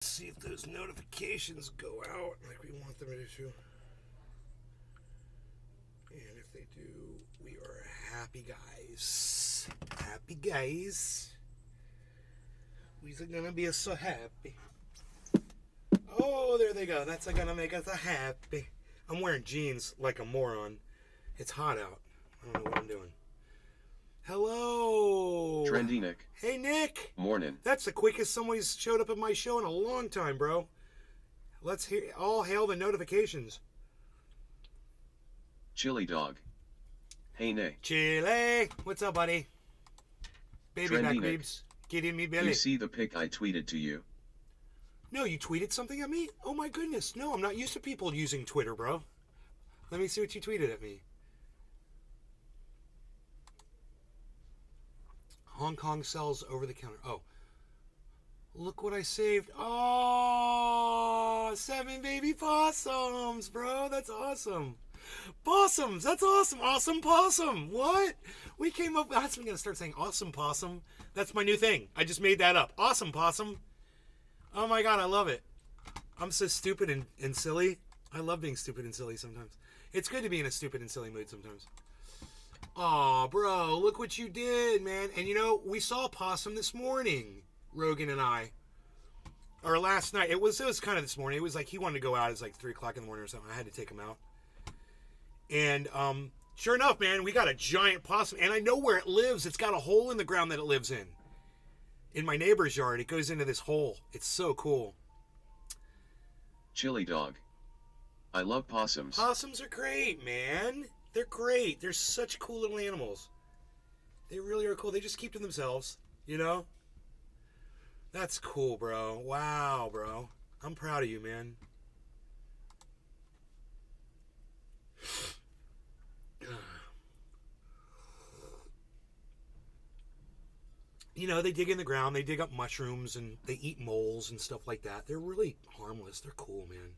See if those notifications go out like we want them to. And if they do, we are happy guys. Happy guys. We're gonna be so happy. Oh, there they go. That's gonna make us happy. I'm wearing jeans like a moron. It's hot out. I don't know what I'm doing. Hello. Trendy Nick. Hey, Nick. Morning. That's the quickest somebody's showed up at my show in a long time, bro. Let's hear all hail the notifications. Chili Dog. Hey Nick. Chile. What's up, buddy? Baby Trendy back Nick. ribs. Kidding me, Billy. You see the pic I tweeted to you? No, you tweeted something at me? Oh my goodness. No, I'm not used to people using Twitter, bro. Let me see what you tweeted at me. Hong Kong sells over the counter. Oh. Look what I saved. Oh, 7 baby possums, bro. That's awesome. Possums. That's awesome. Awesome possum. What? We came up. I'm going to start saying awesome possum. That's my new thing. I just made that up. Awesome possum. Oh my God, I love it. I'm so stupid and silly. I love being stupid and silly sometimes. It's good to be in a stupid and silly mood sometimes. Aw, bro, look what you did, man. And you know, we saw a possum this morning, Rogan and I. Or last night. It was kind of this morning. It was like he wanted to go out. It was like 3 o'clock in the morning or something. I had to take him out. And sure enough, man, we got a giant possum. And I know where it lives. It's got a hole in the ground that it lives in. In my neighbor's yard, it goes into this hole. It's so cool. Chili Dog. I love possums. Possums are great, man. They're great. They're such cool little animals. They really are cool. They just keep to themselves, you know? That's cool, bro. Wow, bro. I'm proud of you, man. You know, they dig in the ground. They dig up mushrooms and they eat moles and stuff like that. They're really harmless. They're cool, man.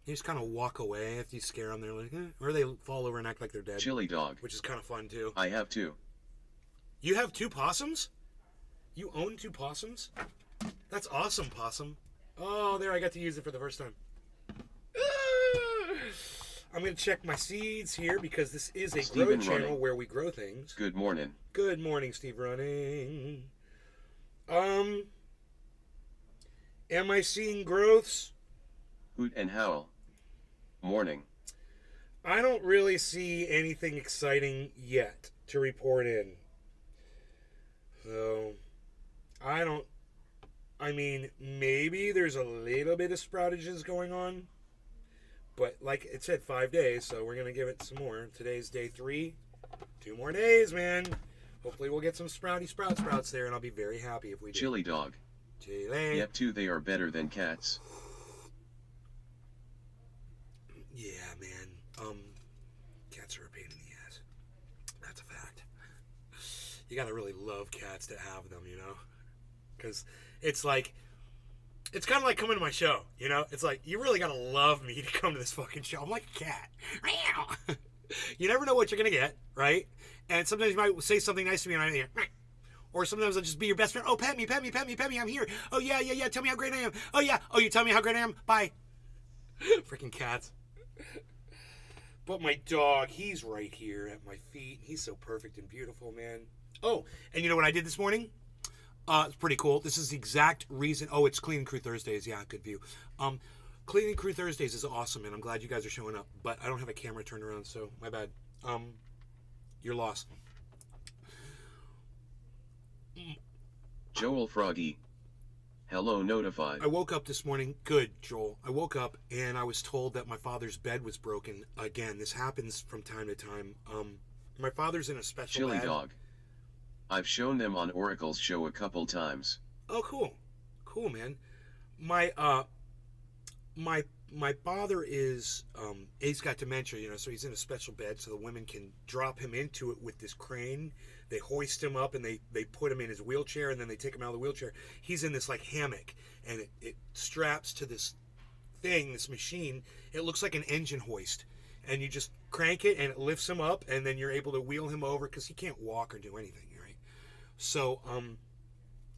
They just kind of walk away if you scare them. They're like, eh. Or they fall over and act like they're dead. Chili Dog. Which is kind of fun, too. I have 2. You have 2 possums? You own 2 possums? That's awesome, possum. Oh, there, I got to use it for the first time. I'm going to check my seeds here because this is a grow channel Running. where we grow things. Good morning. Good morning, Steve Running. Am I seeing growths? Hoot and Howl. Morning. I don't really see anything exciting yet to report in. So, I mean, maybe there's a little bit of sproutages going on. But like it said, 5 days, so we're going to give it some more. Today's day 3. 2 more days, man. Hopefully we'll get some sprouts there, and I'll be very happy if we do. Chili Dog. Chile. Yep, 2 they are better than cats. Yeah, man. Cats are a pain in the ass. That's a fact. You gotta really love cats to have them, you know? Because it's like, it's kind of like coming to my show, you know? It's like, you really gotta love me to come to this fucking show. I'm like a cat. You never know what you're gonna get, right? And sometimes you might say something nice to me and I'm here. Or sometimes I'll just be your best friend. Oh, pet me, I'm here. Oh, yeah, tell me how great I am. Oh, yeah. Oh, you tell me how great I am? Bye. Freaking cats. But my dog, he's right here at my feet. He's so perfect and beautiful, man. Oh, and you know what I did this morning? It's pretty cool. This is the exact reason. Oh, it's Cleaning Crew Thursdays. Yeah, good view. Cleaning Crew Thursdays is awesome, and I'm glad you guys are showing up. But I don't have a camera turned around, so my bad. You're lost. Joel Froggy. Hello notified. I woke up this morning. Good, Joel. I woke up and I was told that my father's bed was broken. Again, this happens from time to time. My father's in a special Chili bed. Dog. I've shown them on Oracle's show a couple times. Oh, cool. Cool, man. My father is, he's got dementia, you know, so he's in a special bed so the women can drop him into it with this crane. They hoist him up and they put him in his wheelchair and then they take him out of the wheelchair. He's in this like hammock and it straps to this thing, this machine. It looks like an engine hoist. And you just crank it and it lifts him up and then you're able to wheel him over because he can't walk or do anything, right? So,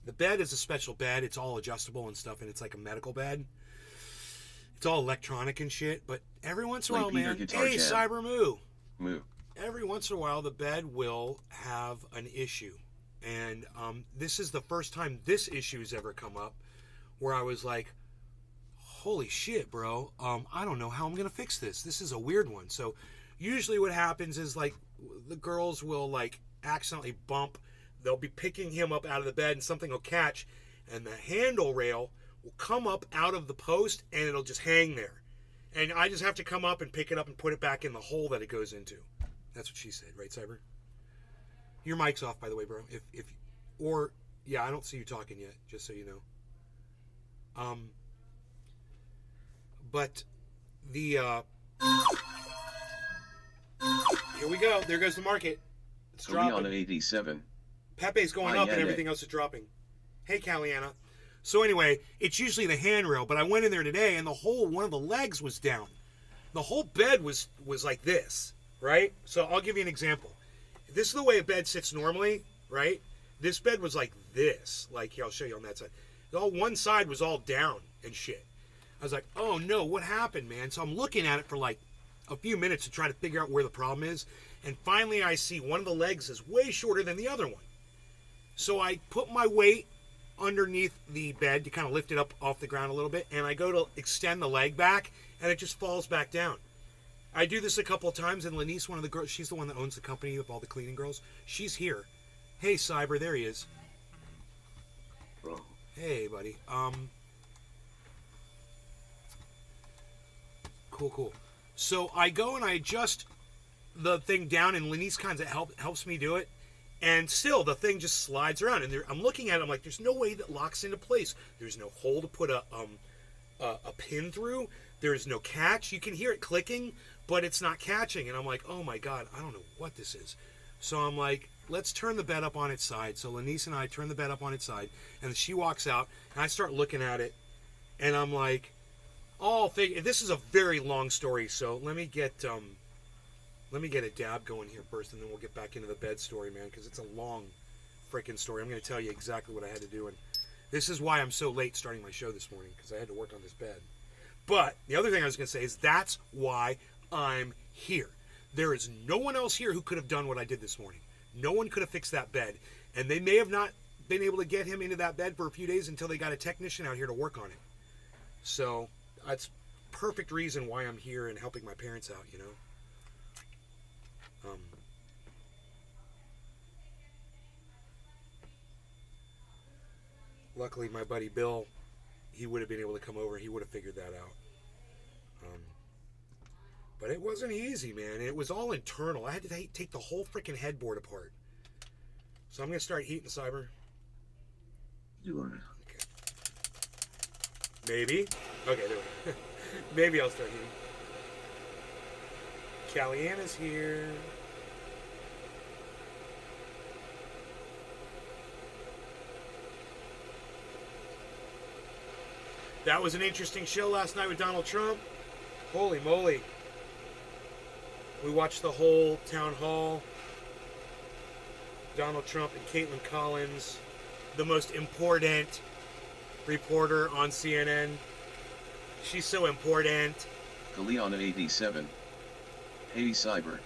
The bed is a special bed. It's all adjustable and stuff, and it's like a medical bed. It's all electronic and shit. But every once in a while, Peter man, Guitar hey, Jam. Cyber Moo. Moo. Every once in a while, the bed will have an issue. And this is the first time this issue's ever come up where I was like, holy shit, bro. I don't know how I'm going to fix this. This is a weird one. So usually what happens is like the girls will like accidentally bump. They'll be picking him up out of the bed and something will catch. And the handle rail will come up out of the post and it'll just hang there. And I just have to come up and pick it up and put it back in the hole that it goes into. That's what she said, right, Cyber? Your mic's off, by the way, bro. Yeah, I don't see you talking yet, just so you know. But the here we go. There goes the market. It's dropping. Caliana 87. Pepe's going up and everything else is dropping. Hey, Caliana. So anyway, it's usually the handrail, but I went in there today and the whole one of the legs was down. The whole bed was like this, right? So I'll give you an example. This is the way a bed sits normally, right? This bed was like this. Like, here, I'll show you on that side. One side was all down and shit. I was like, oh no, what happened, man? So I'm looking at it for like a few minutes to try to figure out where the problem is. And finally I see one of the legs is way shorter than the other one. So I put my weight underneath the bed to kind of lift it up off the ground a little bit. And I go to extend the leg back and it just falls back down. I do this a couple of times, and Lanice, one of the girls, she's the one that owns the company of all the cleaning girls. She's here. Hey, Cyber, there he is. Bro. Hey, buddy. Cool. So I go and I adjust the thing down, and Lanice kind of helps me do it. And still, the thing just slides around. And I'm looking at it, I'm like, there's no way that locks into place. There's no hole to put a pin through. There's no catch. You can hear it clicking, but it's not catching. And I'm like, oh my God, I don't know what this is. So I'm like, let's turn the bed up on its side. So Lanice and I turn the bed up on its side, and she walks out, and I start looking at it, and I'm like, this is a very long story, so let me get a dab going here first, and then we'll get back into the bed story, man, because it's a long freaking story. I'm going to tell you exactly what I had to do, and this is why I'm so late starting my show this morning, because I had to work on this bed. But the other thing I was going to say is that's why I'm here. There is no one else here who could have done what I did this morning. No one could have fixed that bed. And they may have not been able to get him into that bed for a few days until they got a technician out here to work on it. So that's perfect reason why I'm here and helping my parents out, you know. Luckily, my buddy Bill, he would have been able to come over. He would have figured that out. But it wasn't easy, man. It was all internal. I had to take the whole freaking headboard apart. So I'm going to start heating, Cyber. You are. Okay. Maybe. Okay, there we go. Maybe I'll start heating. Caliana's here. That was an interesting show last night with Donald Trump. Holy moly. We watched the whole town hall. Donald Trump and Caitlin Collins, the most important reporter on CNN. She's so important. Caliana 87. Hey Cyber.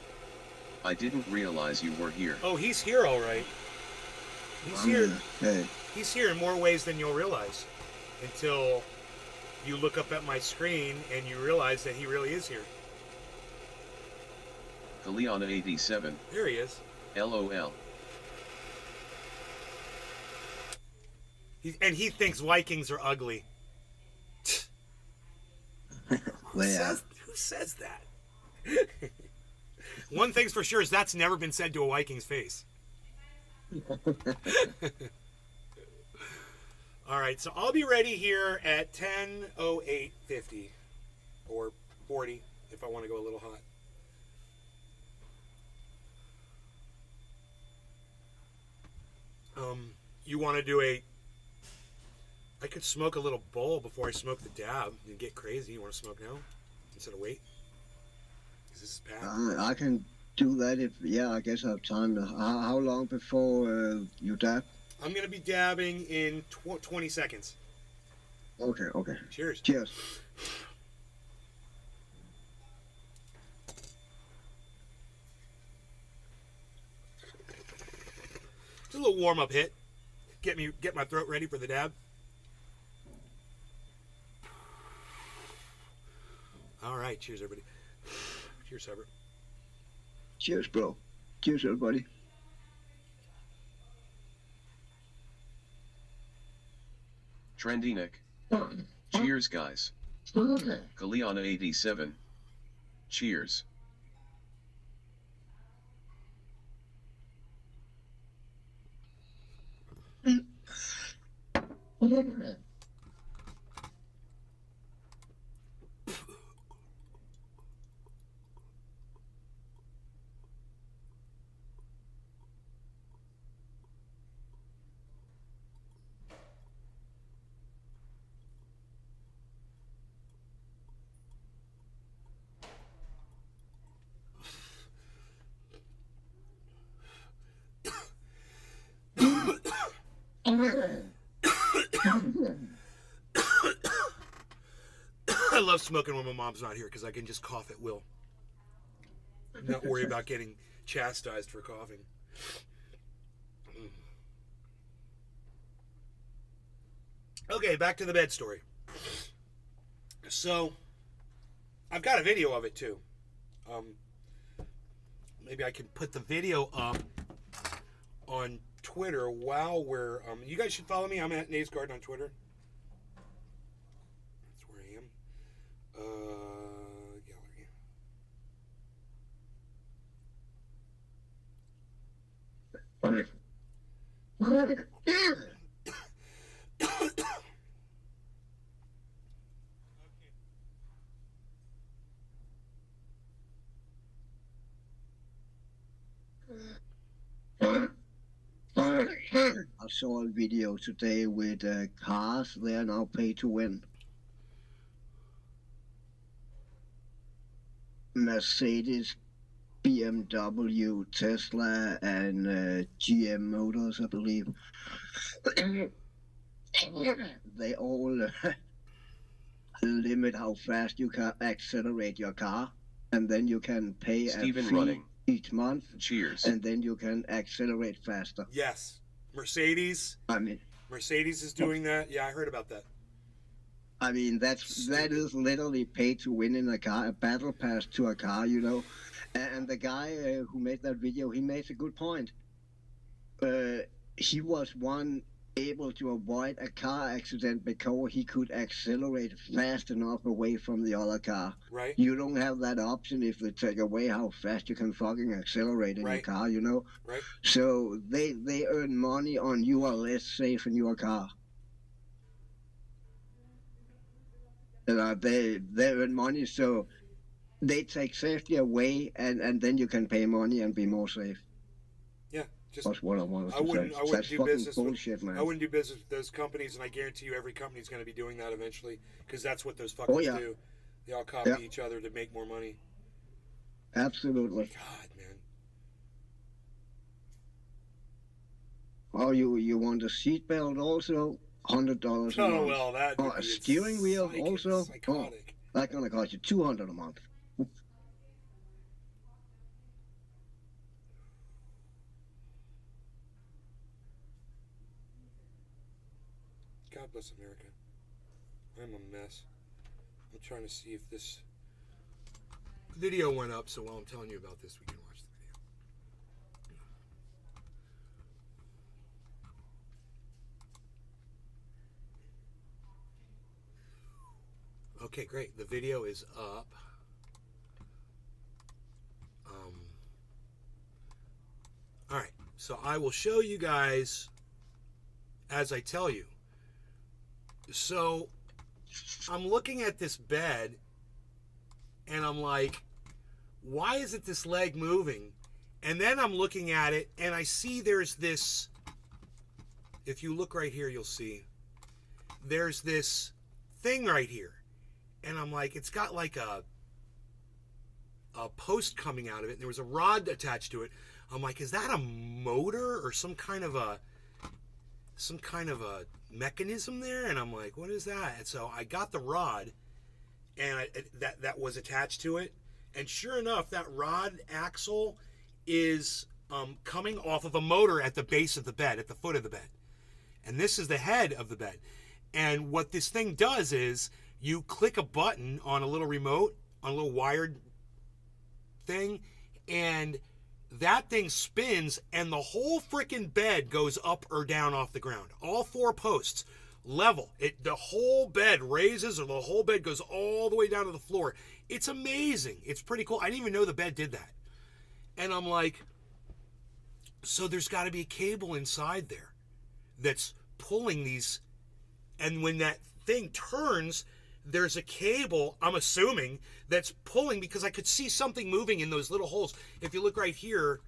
I didn't realize you were here. Oh, he's here all right. He's here. Hey. He's here in more ways than you'll realize. Until you look up at my screen and you realize that he really is here. Caliana 87. There he is. LOL. And he thinks Vikings are ugly. Well, yeah. Who says that? One thing's for sure is that's never been said to a Viking's face. All right, so I'll be ready here at 10:08:50 or 40 if I want to go a little hot. You want to do I could smoke a little bowl before I smoke the dab and get crazy. You want to smoke now instead of wait? Is this packed? I can do that if, I guess I have time. How long before you dab? I'm going to be dabbing in 20 seconds. Okay, okay. Cheers. Cheers. Just a little warm-up hit. Get my throat ready for the dab. All right, cheers, everybody. Cheers, Cyber. Cheers, bro. Cheers, everybody. Trendy Nick. Cheers, guys. Kaliana 87. Cheers. I love smoking when my mom's not here because I can just cough at will. Not worry about getting chastised for coughing. Okay, back to the bed story. So, I've got a video of it too. Maybe I can put the video up on Twitter while we're... you guys should follow me. I'm at Nays Garden on Twitter. That's where I am. Gallery. I saw a video today with cars. They are now pay to win. Mercedes, BMW, Tesla, and GM Motors, I believe. They all limit how fast you can accelerate your car, and then you can pay Steven a fee running. each month, Cheers. and then you can accelerate faster. Yes. Mercedes. I mean, Mercedes is doing that. Yeah, I heard about that. that is literally pay to win in a car, a battle pass to a car, you know. And the guy who made that video, he makes a good point. He was able to avoid a car accident because he could accelerate fast enough away from the other car. Right. You don't have that option if they take away how fast you can fucking accelerate in a Right. car, you know. Right. So they earn money on you are less safe in your car. They earn money, so they take safety away, and then you can pay money and be more safe. Yeah. Just That's what I wanted to I wouldn't say. That's do fucking business bullshit, man. I wouldn't do business with those companies, and I guarantee you every company's going to be doing that eventually because that's what those fuckers yeah. do. They all copy Yeah. each other to make more money. Absolutely. God, man. Oh, you want a seatbelt also? $100 a Oh, month. well, that Oh, would a be steering wheel also? psychotic. That's gonna cost you $200 a month. God bless America. I'm a mess. I'm trying to see if this video went up, so while I'm telling you about this, we can watch the video. Okay, great. The video is up. All right, so I will show you guys as I tell you. So I'm looking at this bed and I'm like, why isn't this leg moving? And then I'm looking at it and I see there's this, if you look right here, you'll see there's this thing right here. And I'm like, it's got like a post coming out of it and there was a rod attached to it. I'm like, is that a motor or some kind of a, some kind of a mechanism there, and I'm like, what is that? And so I got the rod, and that was attached to it, and sure enough, that rod axle is coming off of a motor at the base of the bed, at the foot of the bed, and this is the head of the bed. And what this thing does is you click a button on a little remote, on a little wired thing, and that thing spins, and the whole freaking bed goes up or down off the ground. All 4 posts level. The whole bed raises, or the whole bed goes all the way down to the floor. It's amazing. It's pretty cool. I didn't even know the bed did that. And I'm like, so there's got to be a cable inside there that's pulling these. And when that thing turns, there's a cable, I'm assuming, that's pulling, because I could see something moving in those little holes. If you look right here,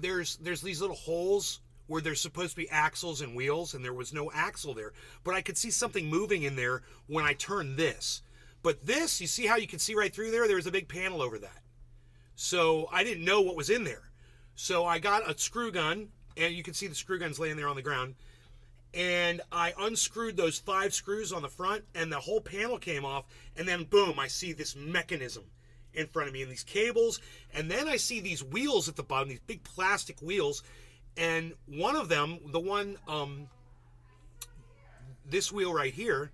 there's these little holes where there's supposed to be axles and wheels, and there was no axle there. But I could see something moving in there when I turned this. But this, you see how you can see right through there? There was a big panel over that. So I didn't know what was in there. So I got a screw gun, and you can see the screw guns laying there on the ground. And I unscrewed those 5 screws on the front, and the whole panel came off, and then boom, I see this mechanism in front of me, and these cables, and then I see these wheels at the bottom, these big plastic wheels, and one of them, the one, this wheel right here,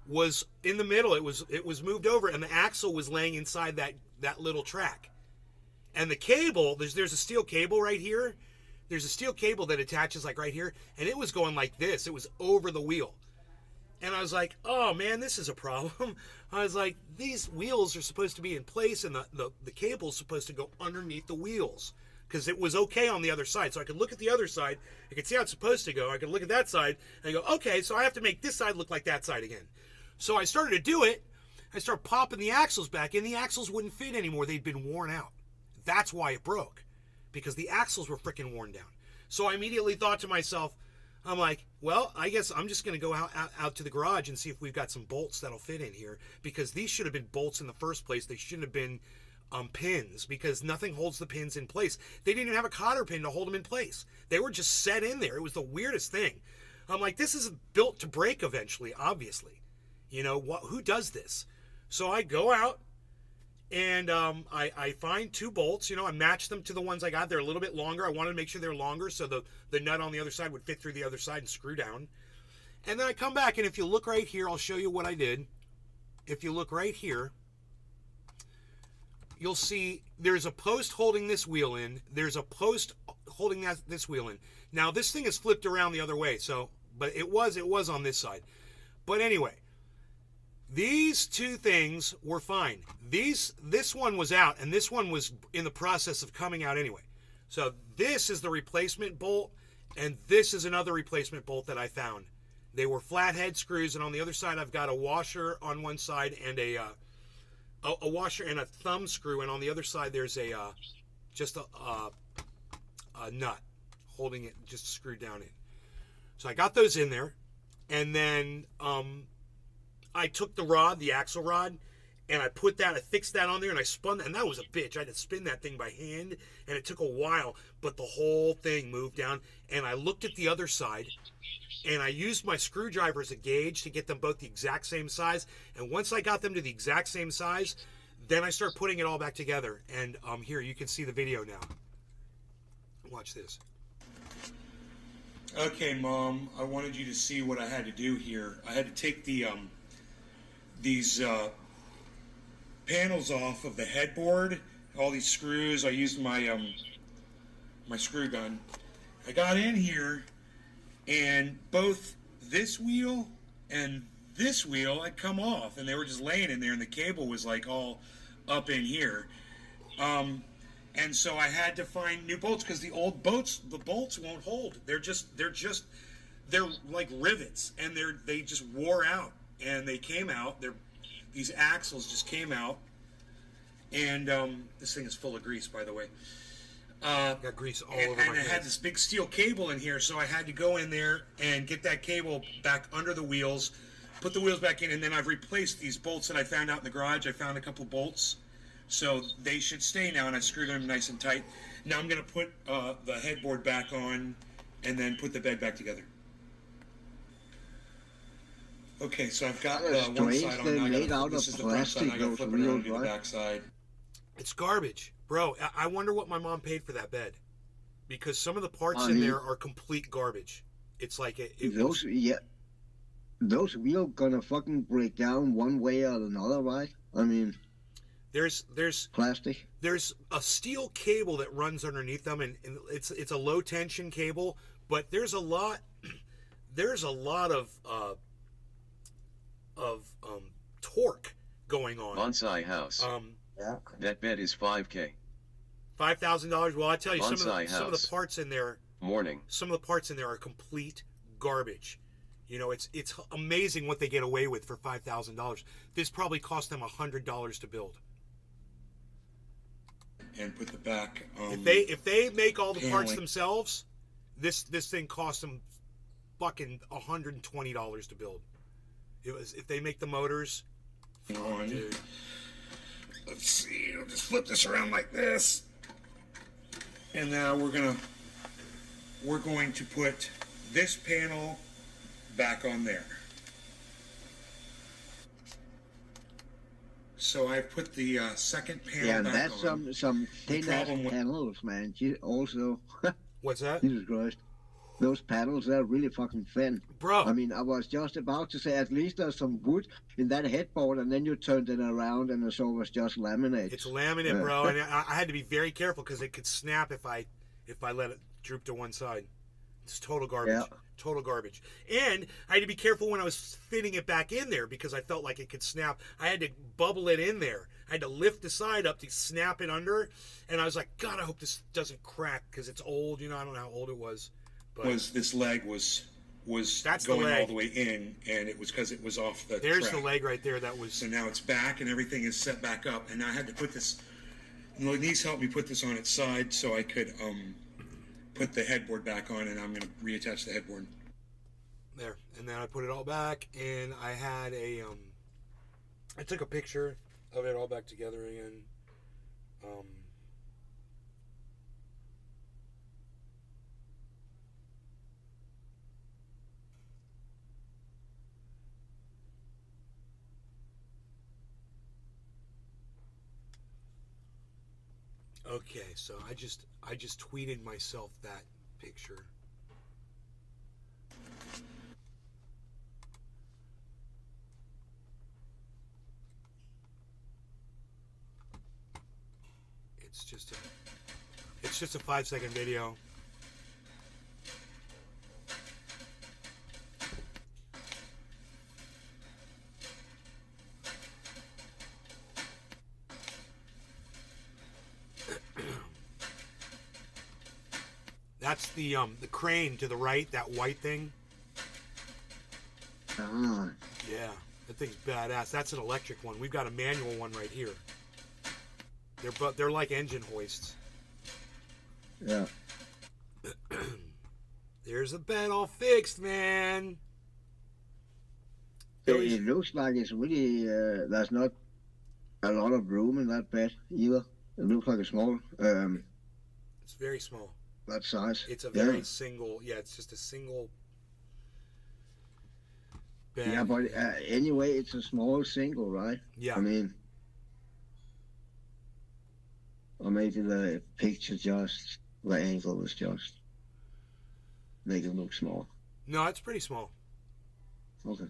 was in the middle. It was moved over, and the axle was laying inside that little track. And the cable, there's a steel cable right here. There's a steel cable that attaches like right here, and it was going like this. It was over the wheel. And I was like, oh man, this is a problem. I was like, these wheels are supposed to be in place, and the cable's supposed to go underneath the wheels, because it was okay on the other side. So I could look at the other side, I could see how it's supposed to go. I could look at that side and go, okay, so I have to make this side look like that side again. So I started to do it. I started popping the axles back in. The axles wouldn't fit anymore. They'd been worn out. That's why it broke, because the axles were freaking worn down. So I immediately thought to myself, I'm like, well, I guess I'm just going to go out to the garage and see if we've got some bolts that'll fit in here, because these should have been bolts in the first place. They shouldn't have been pins, because nothing holds the pins in place. They didn't even have a cotter pin to hold them in place. They were just set in there. It was the weirdest thing. I'm like, this is built to break eventually, obviously. You know, who does this? So I go out, and I find 2 bolts. You know, I match them to the ones I got. They're a little bit longer. I wanted to make sure they're longer so the nut on the other side would fit through the other side and screw down. And then I come back, and if you look right here, I'll show you what I did. If you look right here, you'll see there's a post holding this wheel in. There's a post holding this wheel in. Now, this thing is flipped around the other way, but it was on this side. But anyway, these 2 things were fine. This one was out, and this one was in the process of coming out anyway. So this is the replacement bolt, and this is another replacement bolt that I found. They were flathead screws, and on the other side I've got a washer on one side and a washer and a thumb screw, and on the other side there's just a nut holding it just screwed down in. So I got those in there, and then I took the rod, the axle rod, and I fixed that on there, and I spun that, and that was a bitch. I had to spin that thing by hand, and it took a while, but the whole thing moved down, and I looked at the other side, and I used my screwdriver as a gauge to get them both the exact same size, and once I got them to the exact same size, then I start putting it all back together, and here, you can see the video now. Watch this. Okay, Mom, I wanted you to see what I had to do here. I had to take these panels off of the headboard, all these screws. I used my my screw gun. I got in here, and both this wheel and this wheel had come off, and they were just laying in there, and the cable was like all up in here. And so I had to find new bolts, because the old bolts, the bolts won't hold. They're like rivets, and they just wore out, and they came out. These axles just came out, and this thing is full of grease, by the way. Got grease all over my head. And it had this big steel cable in here, so I had to go in there and get that cable back under the wheels, put the wheels back in, and then I've replaced these bolts that I found out in the garage. I found a couple bolts, so they should stay now, and I screwed them nice and tight. Now I'm going to put the headboard back on and then put the bed back together. Okay, so I've got That's one strange. side on. They're Now I made gotta, out this of is the front side. plastic, I got to those flip it around wheels, and do the right? back side. It's garbage, bro. I wonder what my mom paid for that bed, because some of the parts I in mean, there are complete garbage. It's like it those, was. yeah, those wheels gonna fucking break down one way or another, right? I mean, There's plastic. there's a steel cable that runs underneath them, and it's a low tension cable, but there's a lot of torque going on. Bonsai house. Yeah. That bed is 5K. $5,000. Well, I tell you, Bonsai some of the house. parts in there, Morning. some of the parts in there are complete garbage. You know, it's amazing what they get away with for $5,000. This probably cost them $100 to build. And put the back. If they make all the parts themselves, this thing costs them fucking $120 to build. It was if they make the motors. Dude. Let's see. I'll just flip this around like this, and now we're going to put this panel back on there. So I put the second panel Yeah, and back that's on. some thin ass problem with- panels, man. Also, What's that? Jesus Christ, those panels they're really fucking thin. Bro, I mean, I was just about to say at least there's some wood in that headboard, and then you turned it around, and the saw was just laminate. it's laminate, bro, and I had to be very careful because it could snap if I let it droop to one side. It's total garbage. Yeah. Total garbage. And I had to be careful when I was fitting it back in there because I felt like it could snap. I had to bubble it in there. I had to lift the side up to snap it under. And I was like, God, I hope this doesn't crack because it's old. You know, I don't know how old it was. But This leg was That's the going leg. all the way in, and it was because it was off the there's track. the leg right there. That was. So now it's back, and everything is set back up. And I had to put this. Lenise helped me put this on its side so I could put the headboard back on, and I'm going to reattach the headboard. There. And then I put it all back, and I had I took a picture of it all back together again. Okay, so I just tweeted myself that picture. It's just a 5-second video. That's the crane to the right, that white thing. Ah, Yeah, that thing's badass. That's an electric one. We've got a manual one right here. They're like engine hoists. yeah. There's the bed all fixed, man. It looks like it's really there's not a lot of room in that bed either. It looks like a small It's very small. that size. It's a very single. Yeah, it's just a single bed. Yeah, but anyway, it's a small single, right? Yeah. I mean, or maybe the picture just the angle was just make it look small. No, it's pretty small. Okay.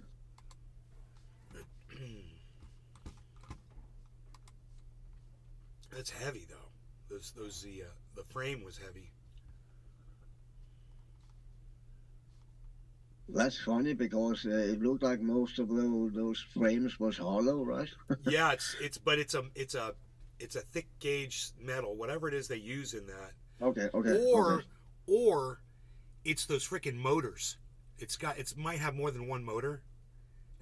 That's heavy though. The frame was heavy. That's funny because it looked like most of those frames was hollow, right? Yeah, it's a thick gauge metal, whatever it is they use in that. Okay. Or it's those freaking motors. It might have more than one motor,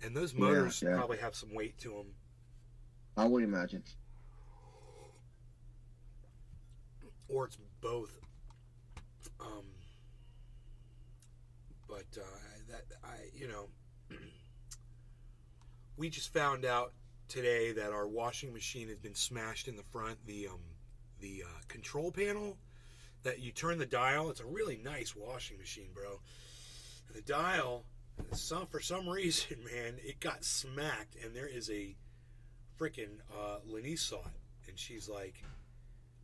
and those motors Yeah. probably have some weight to them. I would imagine. Or it's both. But we just found out today that our washing machine has been smashed in the front. The control panel that you turn the dial. It's a really nice washing machine, bro. The dial For some reason, man, it got smacked, and there is a freaking Lenise saw it, and she's like,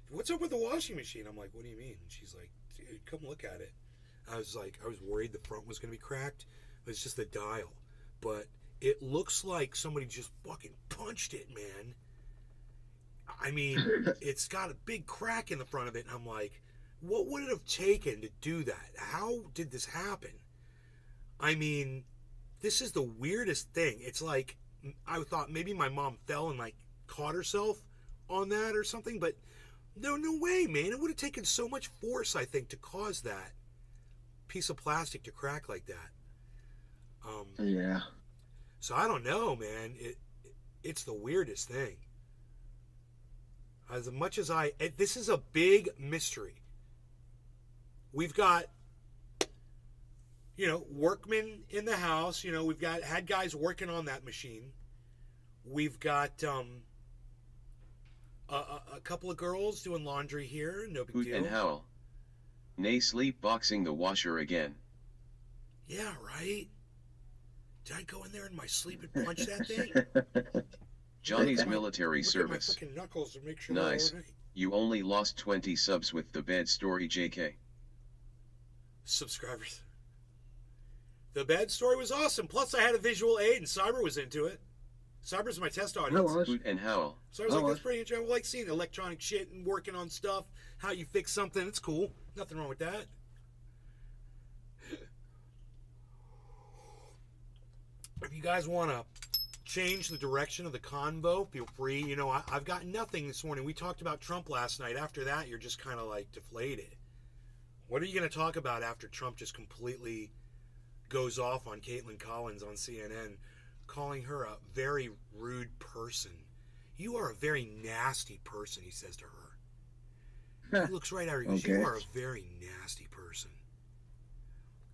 "What's up with the washing machine?" I'm like, "What do you mean?" And she's like, "Dude, come look at it." I was worried the front was going to be cracked. It's just the dial, but it looks like somebody just fucking punched it, man. I mean, it's got a big crack in the front of it, and I'm like, what would it have taken to do that? How did this happen? I mean, this is the weirdest thing. It's like, I thought maybe my mom fell and like caught herself on that or something, but no way, man. It would have taken so much force, I think, to cause that piece of plastic to crack like that. Yeah. So I don't know, man. It's the weirdest thing. As much as this is a big mystery. We've got, workmen in the house. We've had guys working on that machine. We've got a couple of girls doing laundry here. No big Hoot deal. and howl. Nay, sleep boxing the washer again. Yeah, right. Did I go in there in my sleep and punch that thing? Johnny's military Look service. at my freaking knuckles to make sure Nice. they're all right. You only lost 20 subs with the bed story, JK. Subscribers. The bed story was awesome. Plus, I had a visual aid, and Cyber was into it. Cyber's my test I audience. was. So Hoot and howl. I was like, that's pretty interesting. I like seeing electronic shit and working on stuff, how you fix something. It's cool. Nothing wrong with that. If you guys want to change the direction of the convo, feel free. I've got nothing this morning. We talked about Trump last night. After that, you're just kind of like deflated. What are you going to talk about after Trump just completely goes off on Caitlin Collins on CNN, calling her a very rude person? You are a very nasty person, he says to her. He looks right at her. He goes, Okay. You are a very nasty person.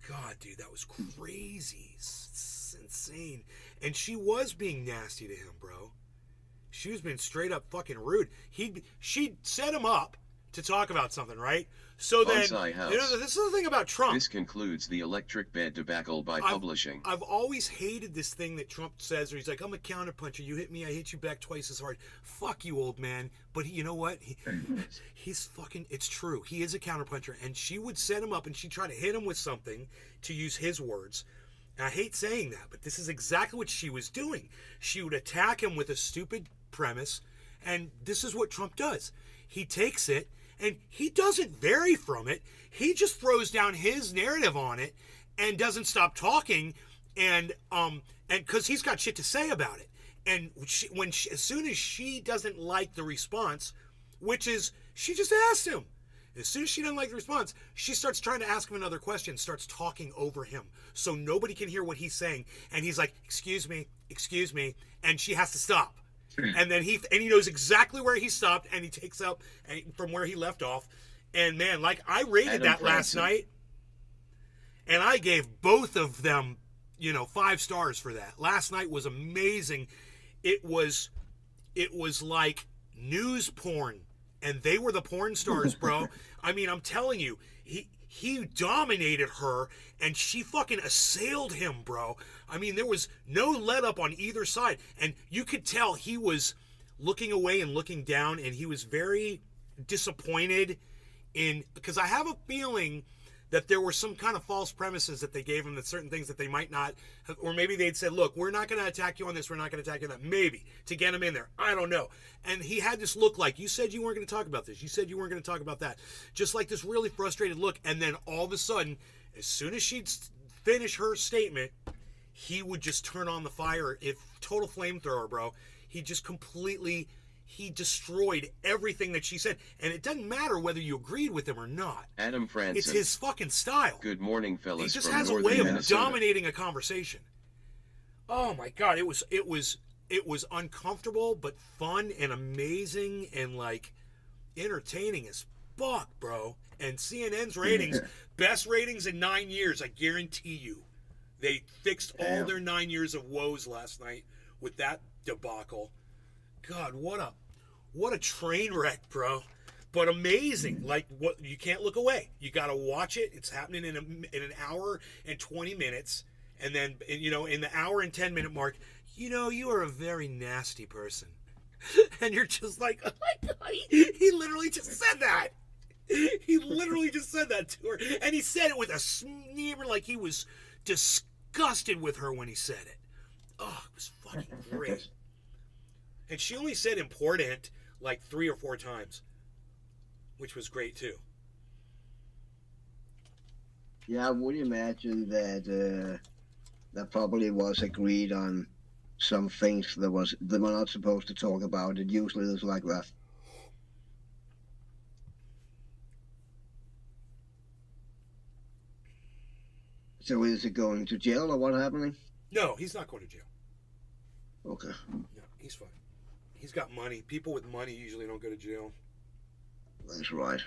God, dude, that was crazy. It's insane. And she was being nasty to him, bro. She was being straight up fucking rude. She'd set him up to talk about something, right? So then, Bonsai House. this is the thing about Trump. This concludes the electric bed debacle by publishing. I've always hated this thing that Trump says, where he's like, I'm a counterpuncher. You hit me, I hit you back twice as hard. Fuck you, old man. But you know what? He's fucking, it's true. He is a counterpuncher. And she would set him up and she'd try to hit him with something, to use his words. And I hate saying that, but this is exactly what she was doing. She would attack him with a stupid premise. And this is what Trump does. He takes it, and he doesn't vary from it. He just throws down his narrative on it and doesn't stop talking, and because he's got shit to say about it. And as soon as she doesn't like the response, which is, she just asked him. As soon as she doesn't like the response, she starts trying to ask him another question, starts talking over him, so nobody can hear what he's saying. And he's like, excuse me, and she has to stop. And then he knows exactly where he stopped, and he takes up from where he left off. And man, like, I rated Adam that last Franson. night, and I gave both of them, 5 stars for that. Last night was amazing. It was like news porn, and they were the porn stars, bro. I mean, I'm telling you, he dominated her, and she fucking assailed him, bro. I mean, there was no let up on either side, and you could tell he was looking away and looking down, and he was very disappointed because I have a feeling that there were some kind of false premises that they gave him, that certain things that they might not have, or maybe they'd said, look, we're not going to attack you on this, we're not going to attack you on that, maybe, to get him in there. I don't know. And he had this look like, you said you weren't going to talk about this, you said you weren't going to talk about that. Just like this really frustrated look, and then all of a sudden, as soon as she'd finish her statement, he would just turn on the fire. Total flamethrower, bro. He just completely... He destroyed everything that she said. And it doesn't matter whether you agreed with him or not. Adam Franson. It's his fucking style. Good morning, fellas. He just from has a northern way of Minnesota. dominating a conversation. Oh my God. It was uncomfortable, but fun and amazing and like entertaining as fuck, bro. And CNN's ratings, best ratings in 9 years, I guarantee you. They fixed all their 9 years of woes last night with that debacle. God, what a train wreck, bro. But amazing. Like, what, you can't look away. You got to watch it. It's happening in an hour and 20 minutes. And then, you know, in the hour and 10-minute mark, you know, you are a very nasty person. And you're just like, oh my God, he literally just said that. He literally just said that to her. And he said it with a sneer, like he was disgusted with her when he said it. Oh, it was fucking great. And she only said important like 3 or 4 times, which was great too. Yeah, I would imagine that that probably was agreed on some things that were not supposed to talk about. It usually is like that. So is it going to jail or what happening? No, he's not going to jail. Okay. No, he's fine. He's got money. People with money usually don't go to jail. That's right.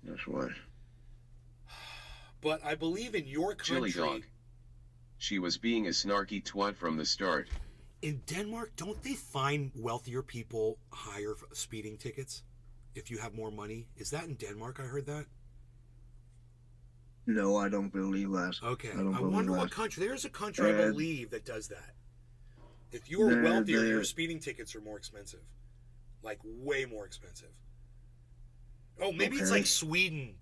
That's right. But I believe in your Chili country, dog. She was being a snarky twat from the start. in Denmark, don't they fine wealthier people higher speeding tickets if you have more money? Is that in Denmark? I heard that. No, I don't believe that. Okay. I don't I believe wonder that. what country. There's a country I believe that does that. If you are wealthier, your speeding tickets are more expensive. Like way more expensive. Oh, maybe it's Okay. like Sweden.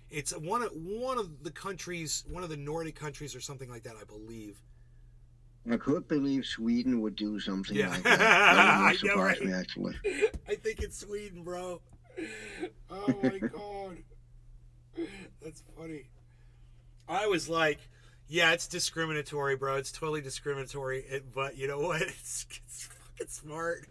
It's one of the countries, one of the Nordic countries or something like that, I believe. I could believe Sweden would do something Yeah. like that. That would I not know, surprise right? me, actually. I think it's Sweden, bro. Oh my God. That's funny. I was like, yeah, it's discriminatory, bro. It's totally discriminatory. But you know what? It's fucking smart.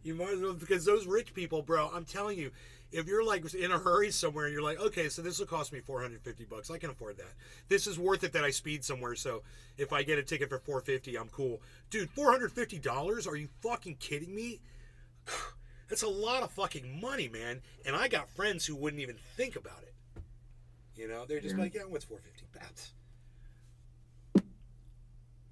You might as well, because those rich people, bro, I'm telling you, if you're like in a hurry somewhere and you're like, okay, so this will cost me $450, I can afford that. This is worth it that I speed somewhere, so if I get a ticket for $450, I'm cool. Dude, $450? Are you fucking kidding me? That's a lot of fucking money, man. And I got friends who wouldn't even think about it. You know, they're just like, yeah, what's $450? That's...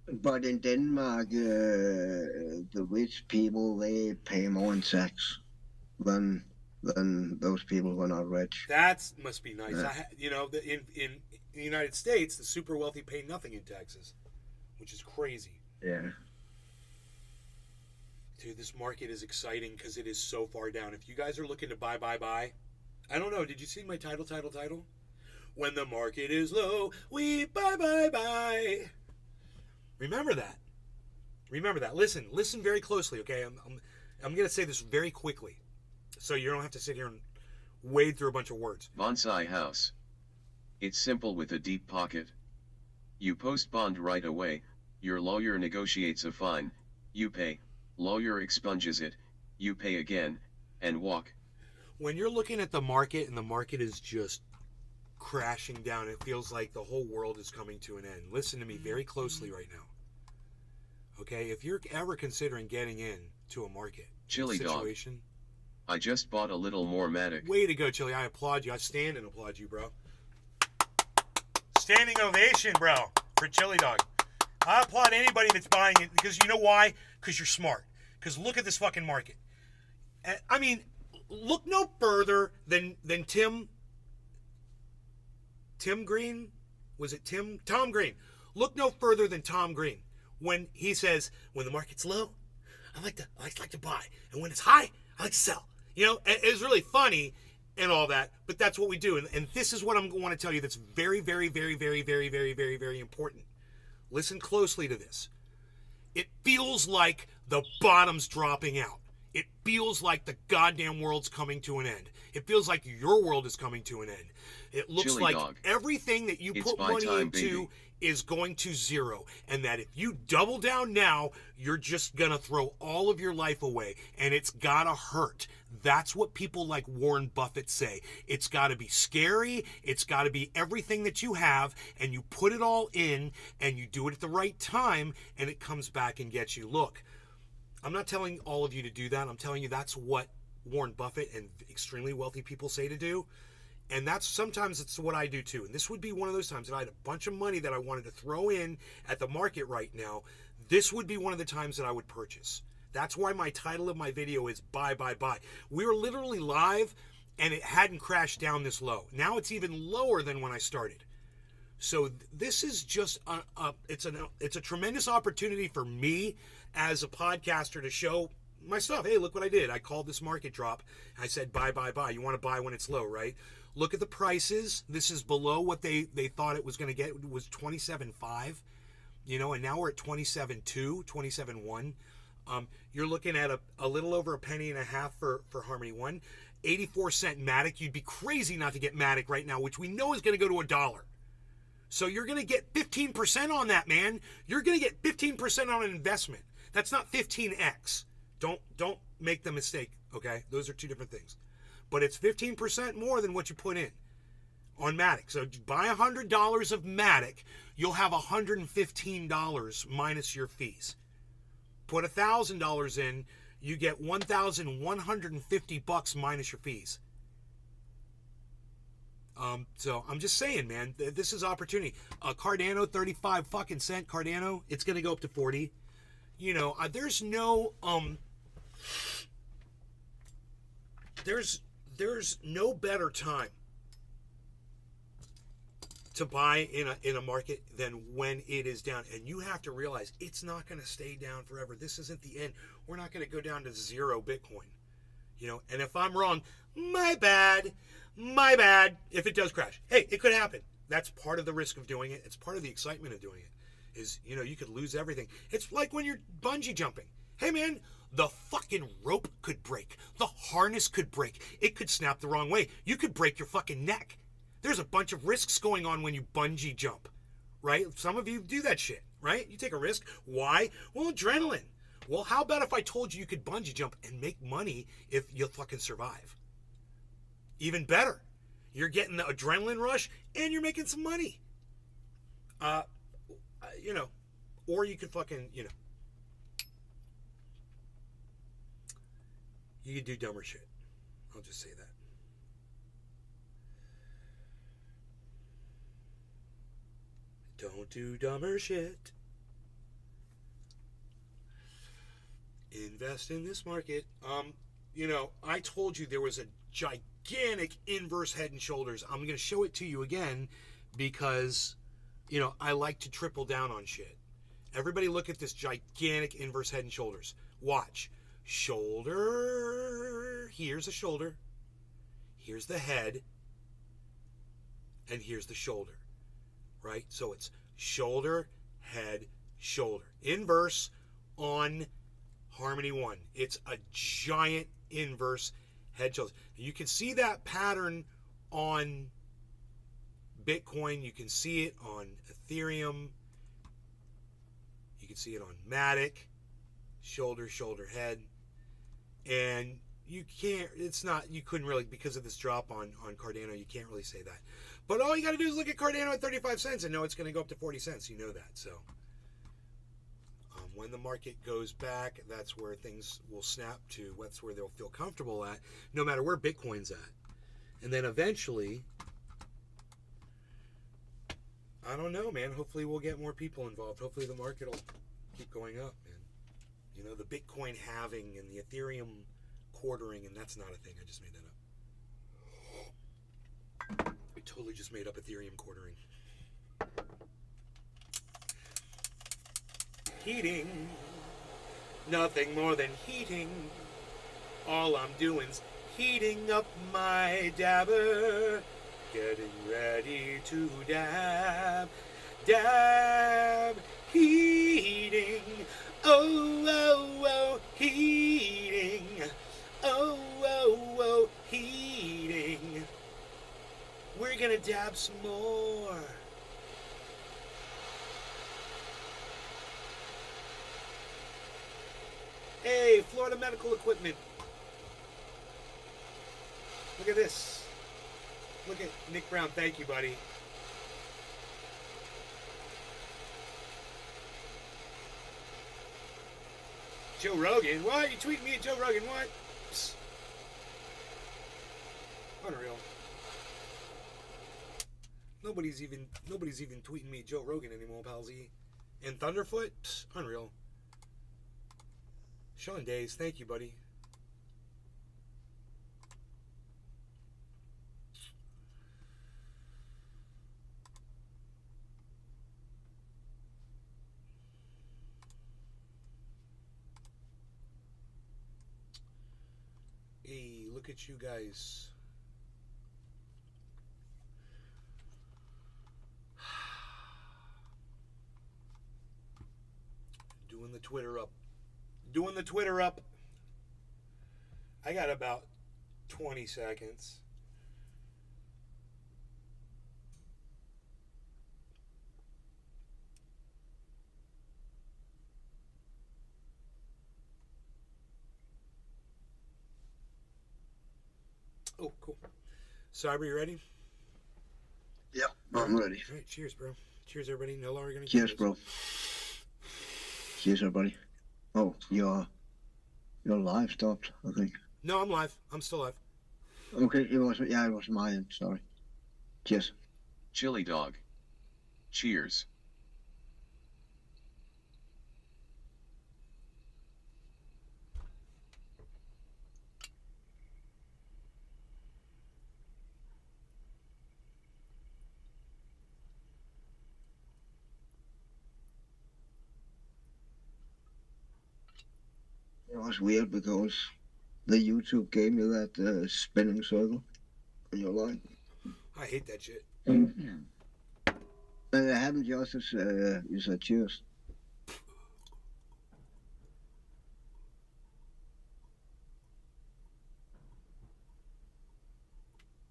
But in Denmark, the rich people, they pay more in tax than those people who are not rich. That must be nice. Yeah. You know, in the United States, the super wealthy pay nothing in taxes, which is crazy. Yeah. Dude, this market is exciting because it is so far down. If you guys are looking to buy, I don't know. Did you see my title? When the market is low, we buy. Remember that. Listen very closely, okay? I'm going to say this very quickly, so you don't have to sit here and wade through a bunch of words. Bonsai house. It's simple with a deep pocket. You post bond right away, your lawyer negotiates a fine, you pay, lawyer expunges it, you pay again, and walk. When you're looking at the market and the market is just crashing down, it feels like the whole world is coming to an end. Listen to me very closely right now. Okay, if you're ever considering getting into a market Chili dog. situation, I just bought a little more Matic. way to go, Chili. I applaud you. I stand and applaud you, bro. Standing ovation, bro, for Chili Dog. I applaud anybody that's buying it because you know why? Because you're smart. Because look at this fucking market. I mean, look no further than Tim Green. Was it Tom Green? Look no further than Tom Green when he says, when the market's low, I like to buy, and when it's high, I like to sell. You know, it's really funny and all that, but that's what we do. And this is what I'm going to tell you that's very, very, very, very, very, very, very, very important. Listen closely to this. It feels like the bottom's dropping out. It feels like the goddamn world's coming to an end. It feels like your world is coming to an end. It looks Chili like dog. everything that you It's put my money time, into baby. is going to zero. And that if you double down now, you're just going to throw all of your life away. And it's got to hurt. That's what people like Warren Buffett say. It's got to be scary. It's got to be everything that you have. And you put it all in and you do it at the right time. And it comes back and gets you. Look, I'm not telling all of you to do that. I'm telling you that's what Warren Buffett and extremely wealthy people say to do. And sometimes it's what I do too. And this would be one of those times that I had a bunch of money that I wanted to throw in at the market right now. This would be one of the times that I would purchase. That's why my title of my video is buy. We were literally live and it hadn't crashed down this low. Now it's even lower than when I started. So this is just it's a tremendous opportunity for me as a podcaster to show my stuff. Hey, look what I did. I called this market drop. I said buy, buy, buy. You want to buy when it's low, right? Look at the prices. This is below what they thought it was going to get. It was 27.5, you know, and now we're at 27.2, 27.1. You're looking at a little over a penny and a half for Harmony One. 84-cent Matic. You'd be crazy not to get Matic right now, which we know is going to go to $1. So you're going to get 15% on that, man. You're going to get 15% on an investment. That's not 15x. Don't make the mistake, okay? Those are two different things. But it's 15% more than what you put in on Matic. So buy $100 of Matic, you'll have $115 minus your fees. Put $1,000 in, you get $1,150 minus your fees. So I'm just saying, man, this is opportunity. Cardano, 35 fucking cent. Cardano, it's going to go up to 40. You know, there's no better time to buy in a market than when it is down. And you have to realize it's not going to stay down forever. This isn't the end. We're not going to go down to 0 Bitcoin. You know, and if I'm wrong, my bad. If it does crash, hey, it could happen. That's part of the risk of doing it. It's part of the excitement of doing it. Is, you know, you could lose everything. It's like when you're bungee jumping. Hey, man, the fucking rope could break. The harness could break. It could snap the wrong way. You could break your fucking neck. There's a bunch of risks going on when you bungee jump, right? Some of you do that shit, right? You take a risk. Why? Well, adrenaline. Well, how about if I told you could bungee jump and make money if you fucking survive? Even better. You're getting the adrenaline rush and you're making some money. You know, or you could fucking, you know, you could do dumber shit. I'll just say that. Don't do dumber shit. Invest in this market. You know, I told you there was a gigantic inverse Head and Shoulders. I'm going to show it to you again because, you know, I like to triple down on shit. Everybody look at this gigantic inverse Head and Shoulders. Watch. Shoulder. Here's a shoulder. Here's the head. And here's the shoulder. Right? So it's shoulder, head, shoulder. Inverse on Harmony One. It's a giant inverse head shoulders. You can see that pattern on Bitcoin. You can see it on Ethereum. You can see it on Matic. Shoulder, shoulder, head. And you can't, it's not, you couldn't really, because of this drop on Cardano, you can't really say that. But all you got to do is look at Cardano at 35 cents and know it's going to go up to 40 cents. You know that. So when the market goes back, that's where things will snap to. That's where they'll feel comfortable at, no matter where Bitcoin's at. And then eventually, I don't know, man. Hopefully we'll get more people involved. Hopefully the market will keep going up, man. You know, the Bitcoin halving and the Ethereum quartering, and that's not a thing. I just made that up. I totally just made up Ethereum quartering. Heating. Nothing more than heating. All I'm doing's heating up my dabber. Getting ready to dab. Dab. Heating. Oh, oh, oh, heating. Oh, oh, oh, heating. We're gonna dab some more. Hey, Florida Medical Equipment. Look at this. Look at Nick Brown. Thank you, buddy. Joe Rogan? What? You tweet me at Joe Rogan? What? Psst. Unreal. Nobody's even tweeting me Joe Rogan anymore, palsy. And Thunderfoot? Psst. Unreal. Sean Days, thank you, buddy. look at you guys. Doing the Twitter up. Doing the Twitter up. I got about 20 seconds. Oh, cool. Cyber, you ready? Yep, I'm ready. All right, cheers, bro. Cheers, everybody. No longer gonna Cheers, keep bro. Cheers, everybody. Oh, your live stopped, I think. No, I'm live. I'm still live. Okay, it was my end. Sorry. Cheers. Chili dog. Cheers. It was weird because the YouTube gave me that spinning circle in your line. I hate that shit. And it happened just as you said cheers.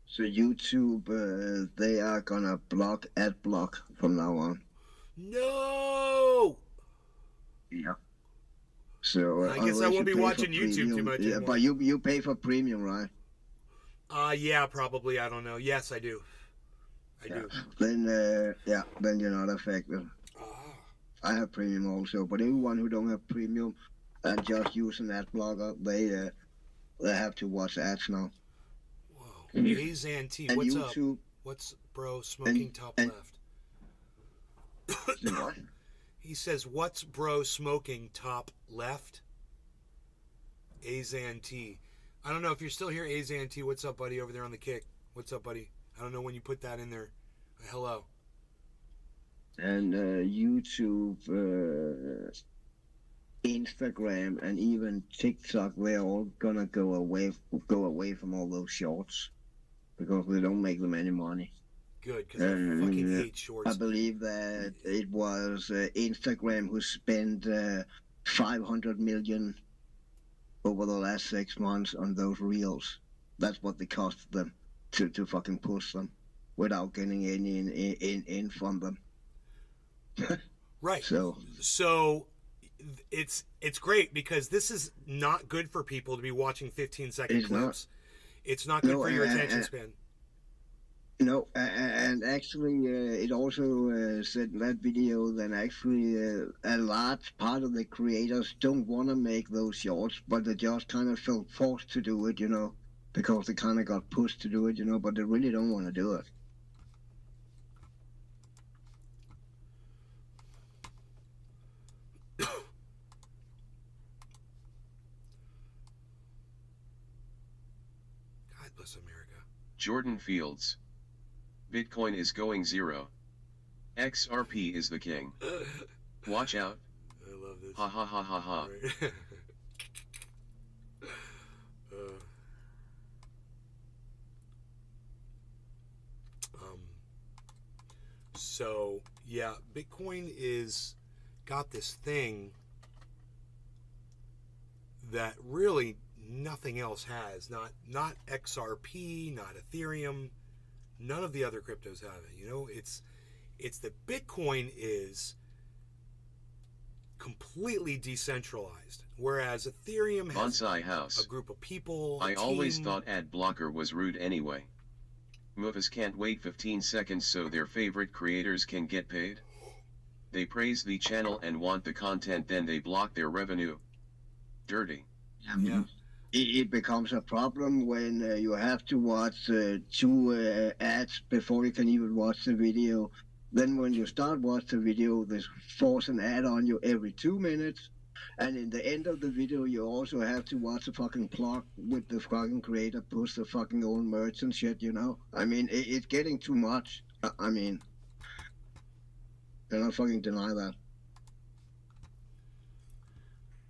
So YouTube, they are gonna block ad block from now on. No! Yeah. So I guess I unless won't you be pay watching for YouTube too premium- much Yeah, anymore. but you pay for premium, right? Yeah, probably. I don't know. Yes, I do. I do. Then then you're not affected. Ah. I have premium also, but everyone who don't have premium and just use an ad blocker, they have to watch ads now. Whoa. Azan-T, And what's up? YouTube, What's bro smoking top and- left? what? He says, "What's bro smoking top left?" Azan-T. I don't know if you're still here, Azan-T. What's up, buddy? Over there on the kick. What's up, buddy? I don't know when you put that in there. Hello. And YouTube, Instagram, and even TikTok, they're all gonna go away from all those shorts because they don't make them any money. Good, because I fucking hate I shorts. believe that it was Instagram who spent 500 million over the last 6 months on those reels. That's what they cost them to fucking push them without getting any in from them. Right. So it's great because this is not good for people to be watching 15-second It's not. clips. It's not good No, for your and- attention span. no, and actually, it also said in that video that actually a large part of the creators don't want to make those shorts, but they just kind of felt forced to do it, because they kind of got pushed to do it, but they really don't want to do it. God bless America. Jordan Fields. Bitcoin is going zero. XRP is the king. Watch out. I love this. Ha ha ha ha ha. Right. So yeah, Bitcoin is got this thing that really nothing else has. Not XRP, not Ethereum, none of the other cryptos have it. It's that Bitcoin is completely decentralized, whereas Ethereum has Bonsai house. a group of people. I a always team. thought ad blocker was rude anyway. Movies can't wait 15 seconds so their favorite creators can get paid. They praise the channel and want the content, then they block their revenue. Dirty. Yeah. It becomes a problem when you have to watch 2 ads before you can even watch the video. Then when you start watch the video, they force an ad on you every 2 minutes. And in the end of the video, you also have to watch a fucking clock with the fucking creator push the fucking own merch and shit, I mean, it's getting too much. I mean, cannot fucking deny that.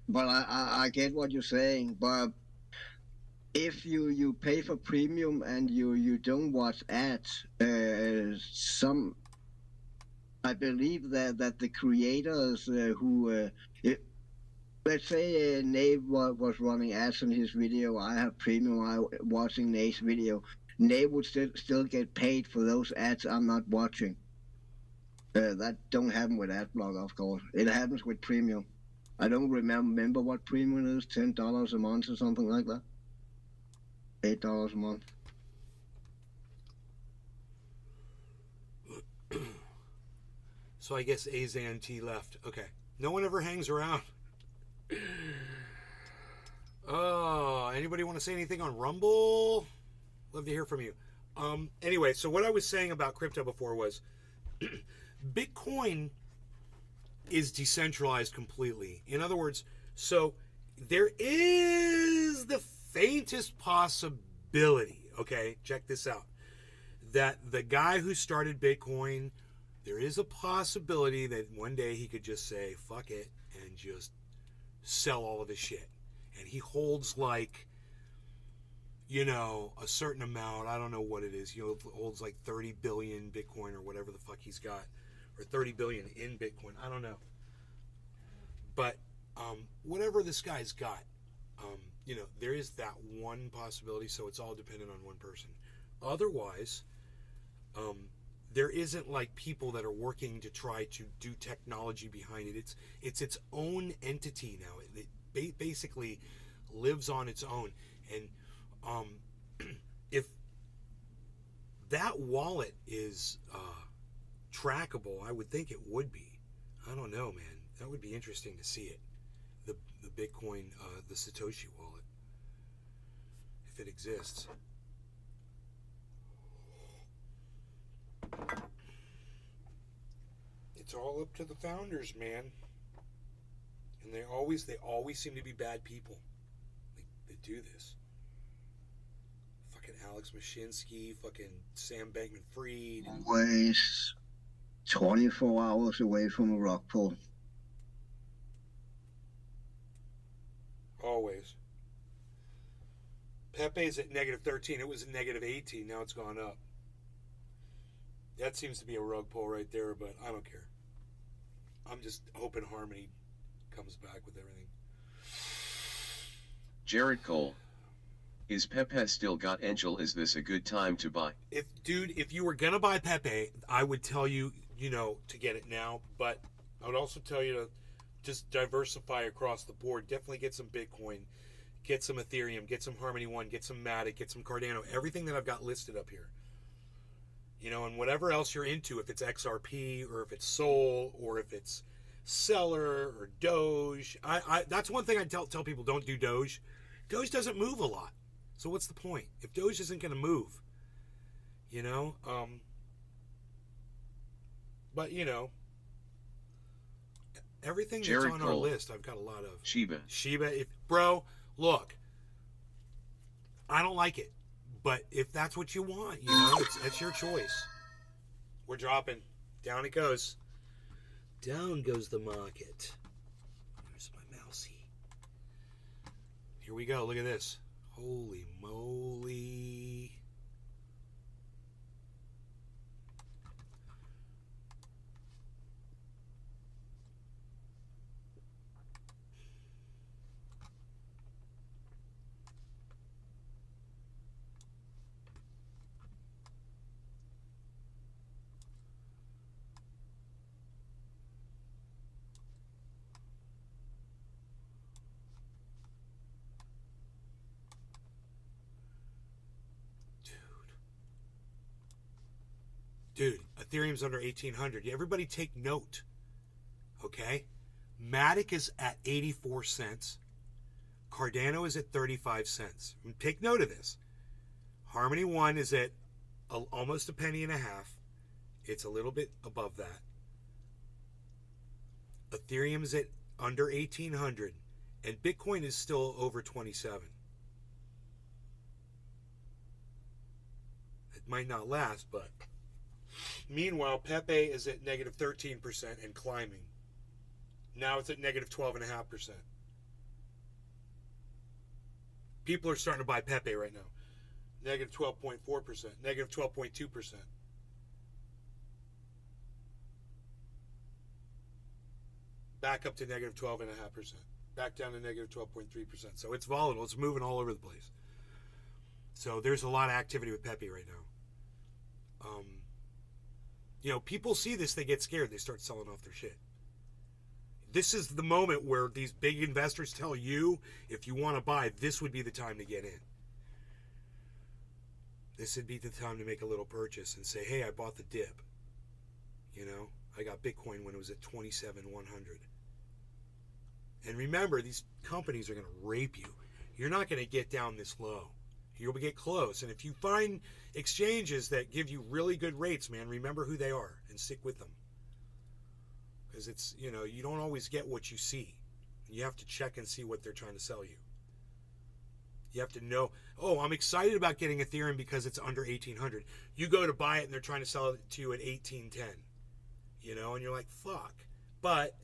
But I get what you're saying, but if you pay for premium and you don't watch ads, I believe that the creators let's say Nave was running ads in his video. I have premium. I watching Nave's video. Nave would still get paid for those ads I'm not watching. That don't happen with AdBlock, of course. It happens with premium. I don't remember what premium is. $10 a month or something like that. $8 a month. So I guess Azan left. Okay. No one ever hangs around. Oh, anybody want to say anything on Rumble? Love to hear from you. Anyway, so what I was saying about crypto before was Bitcoin is decentralized completely. In other words, so there is the faintest possibility, okay, check this out, that the guy who started Bitcoin, there is a possibility that one day he could just say, fuck it, and just sell all of his shit. And he holds like, you know, a certain amount, I don't know what it is, you know, holds like 30 billion Bitcoin or whatever the fuck he's got, or 30 billion in Bitcoin, I don't know. But whatever this guy's got, you know, there is that one possibility, so it's all dependent on one person. Otherwise, there isn't like people that are working to try to do technology behind it. It's its own entity now. It basically lives on its own. And if that wallet is trackable, I would think it would be. I don't know, man. That would be interesting to see it. The Bitcoin, the Satoshi wallet, if it exists. It's all up to the founders, man. And they always seem to be bad people. They do this. Fucking Alex Mashinsky, fucking Sam Bankman-Fried. Always 24 hours away from a rock pool. Always. Pepe's at -13. It was at -18. Now it's gone up. That seems to be a rug pull right there, but I don't care. I'm just hoping Harmony comes back with everything. Jared Cole. Is Pepe still got Angel? Is this a good time to buy? If you were gonna buy Pepe, I would tell you, you know, to get it now. But I would also tell you to just diversify across the board. Definitely get some Bitcoin, get some Ethereum, get some Harmony One, get some Matic, get some Cardano. Everything that I've got listed up here. You know, and whatever else you're into, if it's XRP or if it's Sol or if it's Seller or Doge. That's one thing I tell people: don't do Doge. Doge doesn't move a lot. So what's the point? If Doge isn't going to move, you know? But, you know, everything that's Jared on Cole. our list, I've got a lot of. Shiba. Bro, look, I don't like it. But if that's what you want, you know, it's your choice. We're dropping. Down it goes. Down goes the market. Where's my mousey? Here we go. Look at this. Holy moly. Dude, Ethereum's under 1,800. Everybody take note, okay? Matic is at 84 cents. Cardano is at 35 cents. Take note of this. Harmony One is at almost a penny and a half. It's a little bit above that. Ethereum is at under 1,800. And Bitcoin is still over 27. It might not last, but... Meanwhile, Pepe is at -13% and climbing. Now it's at -12.5%. People are starting to buy Pepe right now. Negative 12.4%, negative 12.2%. Back up to negative 12.5%. Back down to negative 12.3%. So it's volatile. It's moving all over the place. So there's a lot of activity with Pepe right now. People see this, they get scared, they start selling off their shit. This is the moment where these big investors tell you, if you want to buy, this would be the time to get in. This would be the time to make a little purchase and say, hey, I bought the dip. I got Bitcoin when it was at 27,100. And remember, these companies are going to rape you. You're not going to get down this low. You'll get close. And if you find exchanges that give you really good rates, man, remember who they are and stick with them. Because it's, you don't always get what you see. You have to check and see what they're trying to sell you. You have to know, oh, I'm excited about getting Ethereum because it's under 1,800. You go to buy it and they're trying to sell it to you at 1,810. And you're like, fuck. But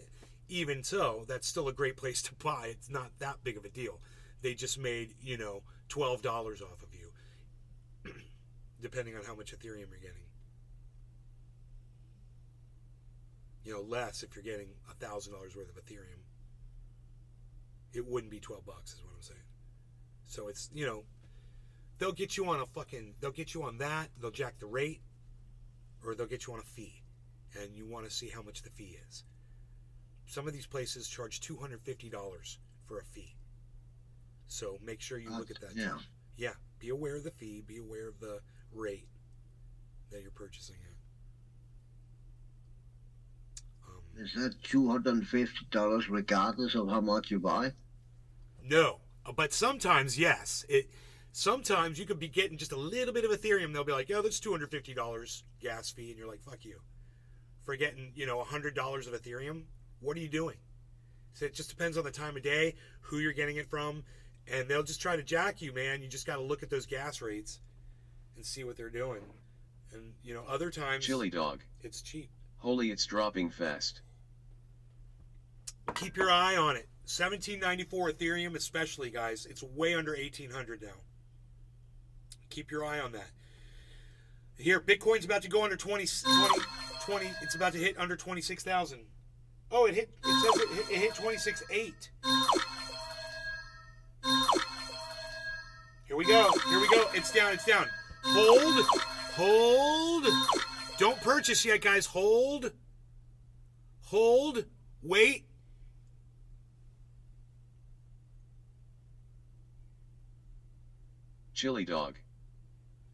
even so, that's still a great place to buy. It's not that big of a deal. They just made, $12 off of you, depending on how much Ethereum you're getting. Less if you're getting $1,000 worth of Ethereum. It wouldn't be $12 is what I'm saying. So it's, they'll get you on they'll get you on that, they'll jack the rate, or they'll get you on a fee. And you want to see how much the fee is. Some of these places charge $250 for a fee. So make sure you look at that. Yeah. Yeah. Be aware of the fee. Be aware of the rate that you're purchasing at. Is that $250 regardless of how much you buy? No. But sometimes, yes. Sometimes you could be getting just a little bit of Ethereum. They'll be like, that's $250 gas fee. And you're like, fuck you. For getting, $100 of Ethereum, what are you doing? So it just depends on the time of day, who you're getting it from, and they'll just try to jack you, man. You just got to look at those gas rates and see what they're doing. And, other times, Chili dog. It's cheap. Holy, it's dropping fast. Keep your eye on it. 1794 Ethereum, especially, guys. It's way under 1,800 now. Keep your eye on that. Here, Bitcoin's about to go under 20. It's about to hit under 26,000. Oh, it says it hit 26.8. Here we go. It's down. Hold. Don't purchase yet, guys. Hold. Wait. Chili dog.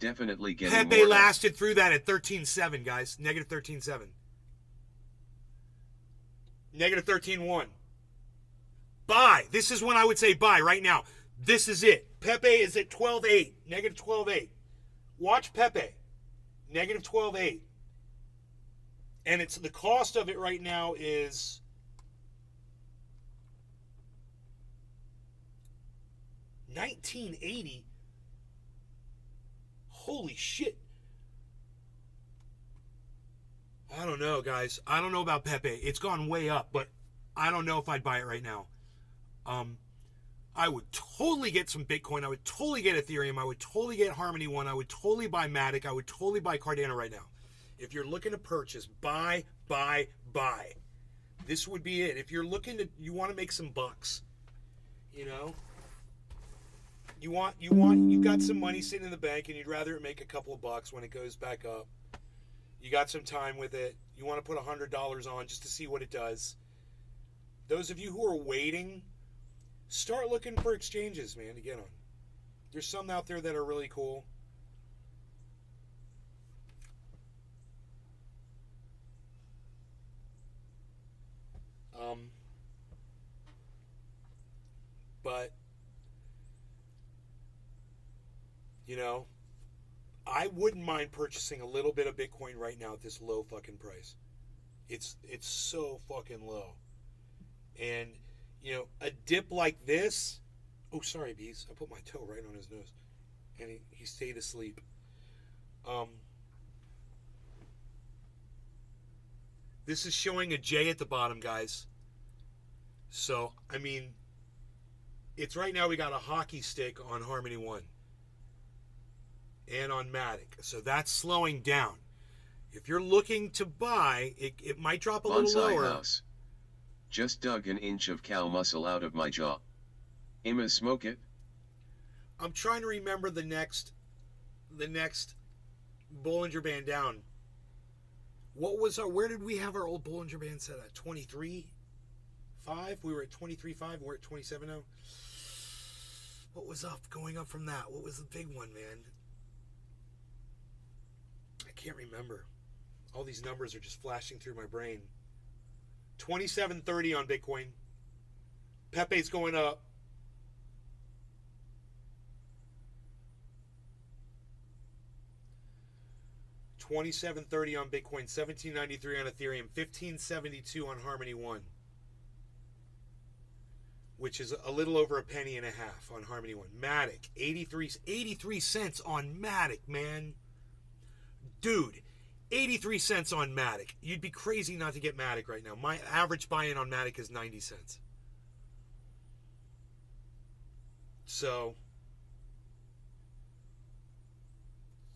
Definitely getting Pepe more. lasted through that at 13.7, guys. Negative 13.7. Negative 13.1. Buy. This is when I would say buy right now. This is it. Pepe is at 12.8. Negative 12.8. Watch Pepe. Negative 12.8. And it's the cost of it right now is $19.80. Holy shit. I don't know, guys. I don't know about Pepe. It's gone way up, but I don't know if I'd buy it right now. I would totally get some Bitcoin. I would totally get Ethereum. I would totally get Harmony One. I would totally buy Matic. I would totally buy Cardano right now. If you're looking to purchase, buy. This would be it. If you're you want to make some bucks, you've got some money sitting in the bank and you'd rather it make a couple of bucks when it goes back up. You got some time with it. You want to put $100 on just to see what it does. Those of you who are waiting, start looking for exchanges, man, to get on. There's some out there that are really cool. But I wouldn't mind purchasing a little bit of Bitcoin right now at this low fucking price. It's so fucking low. And, a dip like this... Oh, sorry, Bees. I put my toe right on his nose. And he stayed asleep. This is showing a J at the bottom, guys. So, It's right now we got a hockey stick on Harmony One and on Matic, so that's slowing down. If you're looking to buy, it might drop a little Bonsai lower. House. Just dug an inch of cow muscle out of my jaw. Emma, smoke it. I'm trying to remember the next Bollinger Band down. What was our? Where did we have our old Bollinger Band set at? 23.5. We were at 23.5. We're at 27 now. What was up? Going up from that? What was the big one, man? I can't remember. All these numbers are just flashing through my brain. 27.30 on Bitcoin. Pepe's going up. $27.30 on Bitcoin, $17.93 on Ethereum, $15.72 on Harmony One, which is a little over a penny and a half on Harmony One. Matic, 83 cents on Matic, man. Dude, 83 cents on Matic. You'd be crazy not to get Matic right now. My average buy-in on Matic is 90 cents. So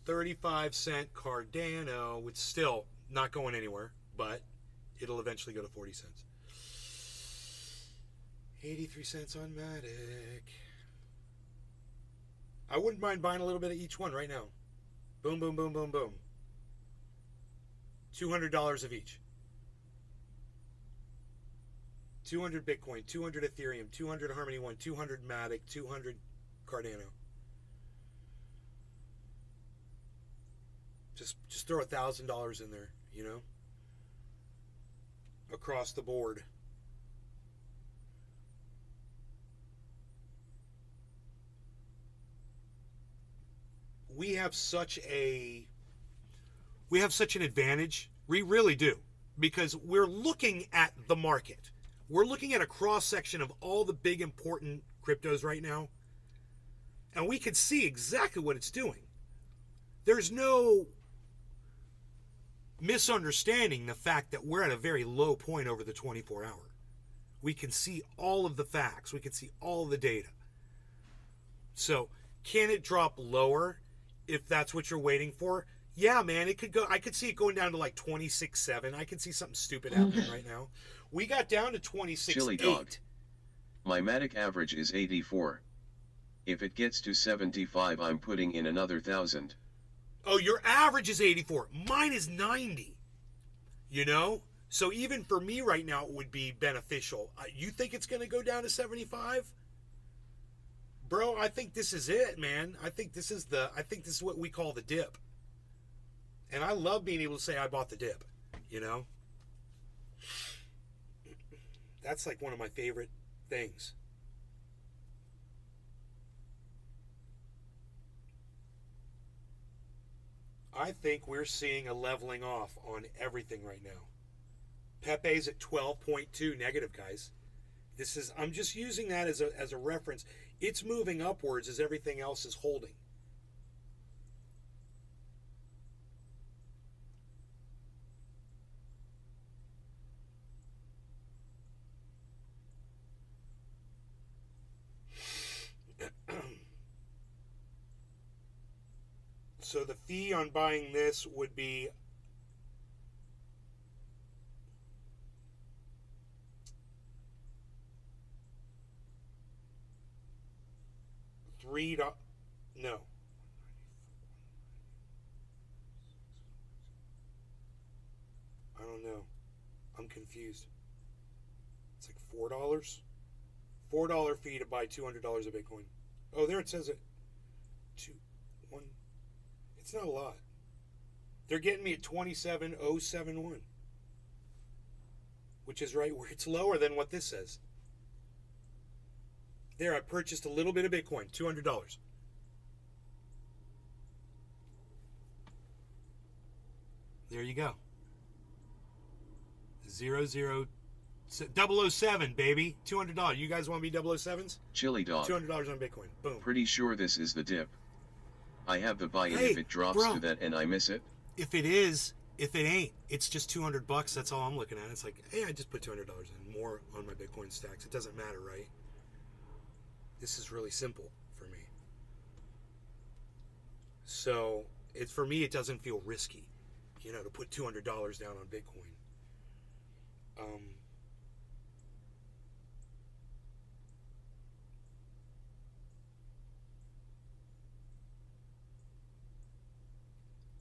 35-cent Cardano, which still not going anywhere, but it'll eventually go to 40 cents. 83 cents on Matic. I wouldn't mind buying a little bit of each one right now. Boom, boom, boom, boom, boom. $200 of each. 200 Bitcoin, 200 Ethereum, 200 Harmony One, 200 Matic, 200 Cardano. Just throw $1,000 in there, you know, across the board. We have such an advantage. We really do, because we're looking at the market. We're looking at a cross section of all the big important cryptos right now, and we can see exactly what it's doing. There's no misunderstanding the fact that we're at a very low point over the 24-hour. We can see all of the facts. We can see all the data. So, can it drop lower if that's what you're waiting for? Yeah, man, it could go. I could see it going down to like 26.7. I could see something stupid happening right now. We got down to 26.8. Chili dog. My Matic average is 84. If it gets to 75, I'm putting in another 1,000. Oh, your average is 84. Mine is 90. You know? So even for me right now, it would be beneficial. You think it's going to go down to 75? Bro, I think this is it, man. I think this is what we call the dip. And I love being able to say I bought the dip, you know? That's like one of my favorite things. I think we're seeing a leveling off on everything right now. Pepe's at 12.2 negative, guys. I'm just using that as a reference. It's moving upwards as everything else is holding. So the fee on buying this would be no. I don't know. I'm confused. It's like $4. $4 fee to buy $200 of Bitcoin. Oh, there it says it. 1. It's not a lot. They're getting me at 27,071, which is right where it's lower than what this says. There, I purchased a little bit of Bitcoin, $200. There you go. 007, baby. $200. You guys want to be 007s? Chili dog. $200 on Bitcoin. Boom. Pretty sure this is the dip. I have the buy-in Hey, if it drops bro. to that and I miss it. If it is, if it ain't, it's just $200. That's all I'm looking at. It's like, hey, I just put $200 in more on my Bitcoin stacks. It doesn't matter, right? This is really simple for me. So for me, it doesn't feel risky, to put $200 down on Bitcoin.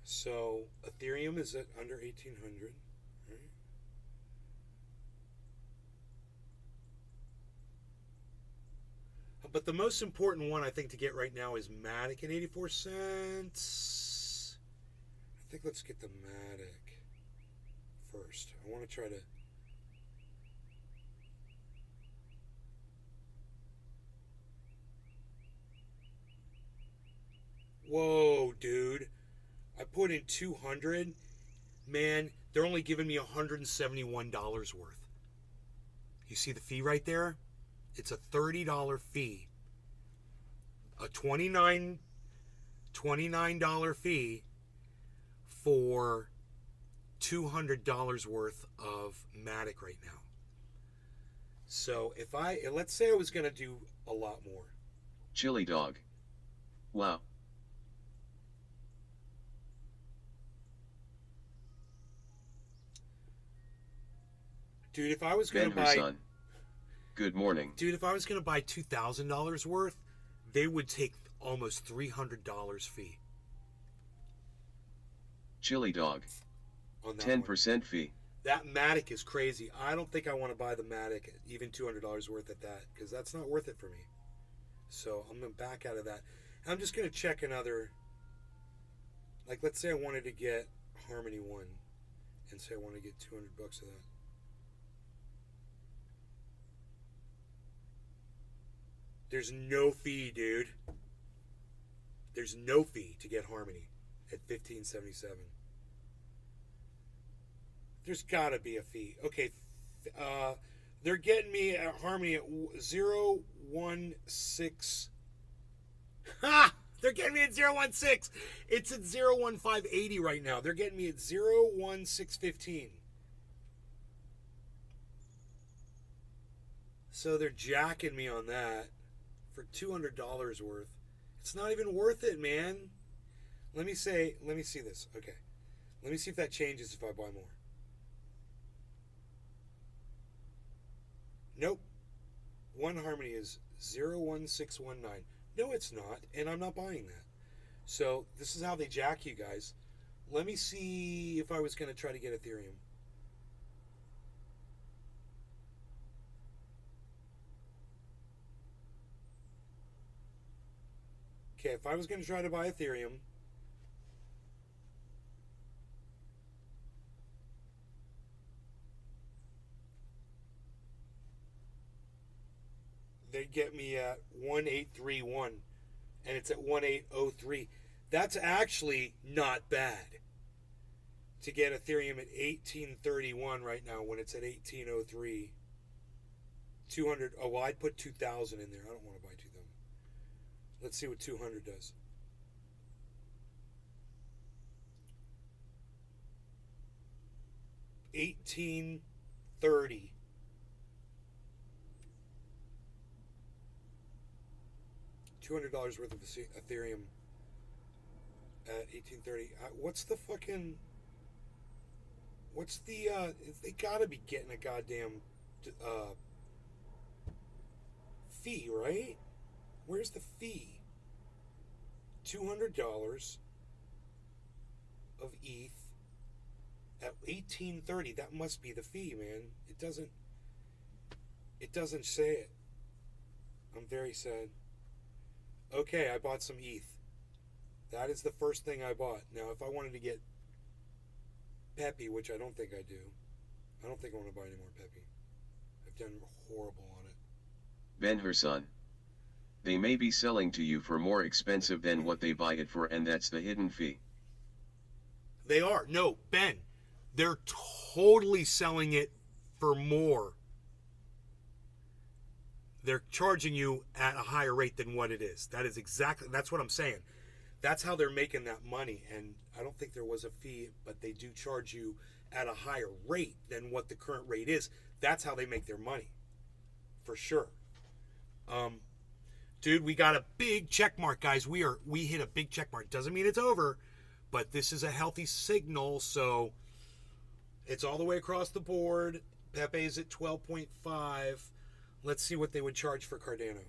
So Ethereum is at under 1,800. Right? But the most important one I think to get right now is Matic at 84 cents. I think let's get the Matic first. I want to try to... Whoa, dude. I put in 200. Man, they're only giving me $171 worth. You see the fee right there? It's a $30 fee. A $29 fee for $200 worth of Matic right now. So let's say I was going to do a lot more. Chili dog. Wow. Dude, if I was going to buy... Son. Good morning. Dude, if I was going to buy $2,000 worth, they would take almost $300 fee. Chili dog. On that 10% one. fee. That Matic is crazy. I don't think I want to buy the Matic, even $200 worth at that, because that's not worth it for me. So I'm going to back out of that. I'm just going to check another... Like, let's say I wanted to get Harmony 1, and say I want to get $200 of that. There's no fee, dude. There's no fee to get Harmony at 1577. There's gotta be a fee. Okay, they're getting me at Harmony at 016. Ha! They're getting me at 016. It's at 01580 right now. They're getting me at 01615. So they're jacking me on that. For $200 worth. It's not even worth it, man. Let me see this. Okay. Let me see if that changes if I buy more. Nope. One Harmony is 01619. No, it's not, and I'm not buying that. So this is how they jack you guys. Let me see if I was going to try to get Ethereum. Okay, if I was going to try to buy Ethereum, they'd get me at 1831, and it's at 1803. That's actually not bad to get Ethereum at 1831 right now when it's at 1803. 200. Oh, well, I'd put 2,000 in there. I don't want to buy 2,000. Let's see what 200 does. $18.30. $200 worth of Ethereum at 1830. What's the fucking? What's the? They gotta be getting a goddamn fee, right? Where's the fee? $200 of ETH at 1830. That must be the fee, man. It doesn't say it. I'm very sad. Okay, I bought some ETH. That is the first thing I bought. Now, if I wanted to get Peppy, which I don't think I do, I don't think I want to buy any more Peppy. I've done horrible on it. Ben Herson. They may be selling to you for more expensive than what they buy it for, and that's the hidden fee. They are. No, Ben, they're totally selling it for more. They're charging you at a higher rate than what it is. That's what I'm saying. That's how they're making that money. And I don't think there was a fee, but they do charge you at a higher rate than what the current rate is. That's how they make their money. For sure. Dude, we got a big check mark, guys. We hit a big check mark. Doesn't mean it's over, but this is a healthy signal, so it's all the way across the board. Pepe's at 12.5. Let's see what they would charge for Cardano.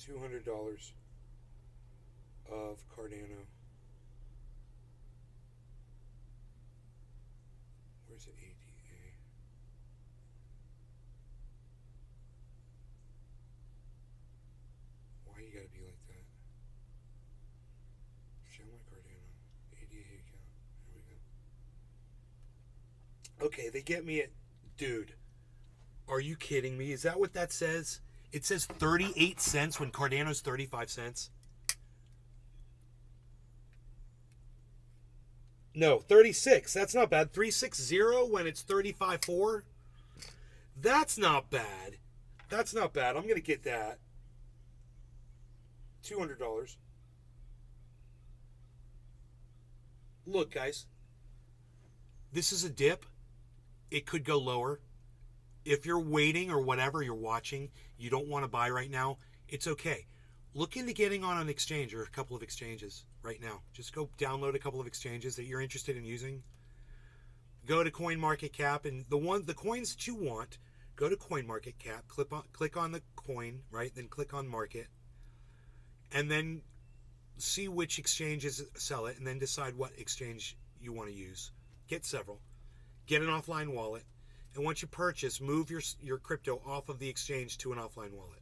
$200 of Cardano. Where's it? ADA. Why you gotta be like that? Show my Cardano. ADA account. There we go. Okay, they get me at... Dude, are you kidding me? Is that what that says? It says 38 cents when Cardano's 35 cents. No, 36. That's not bad. 360 when it's 35.4. That's not bad. That's not bad. I'm going to get that. $200. Look, guys. This is a dip. It could go lower. If you're waiting or whatever, you're watching, you don't want to buy right now, it's okay. Look into getting on an exchange or a couple of exchanges right now. Just go download a couple of exchanges that you're interested in using. Go to CoinMarketCap, and the coins that you want, go to CoinMarketCap, click on the coin, right? Then click on market. And then see which exchanges sell it, and then decide what exchange you want to use. Get several. Get an offline wallet. And once you purchase, move your crypto off of the exchange to an offline wallet.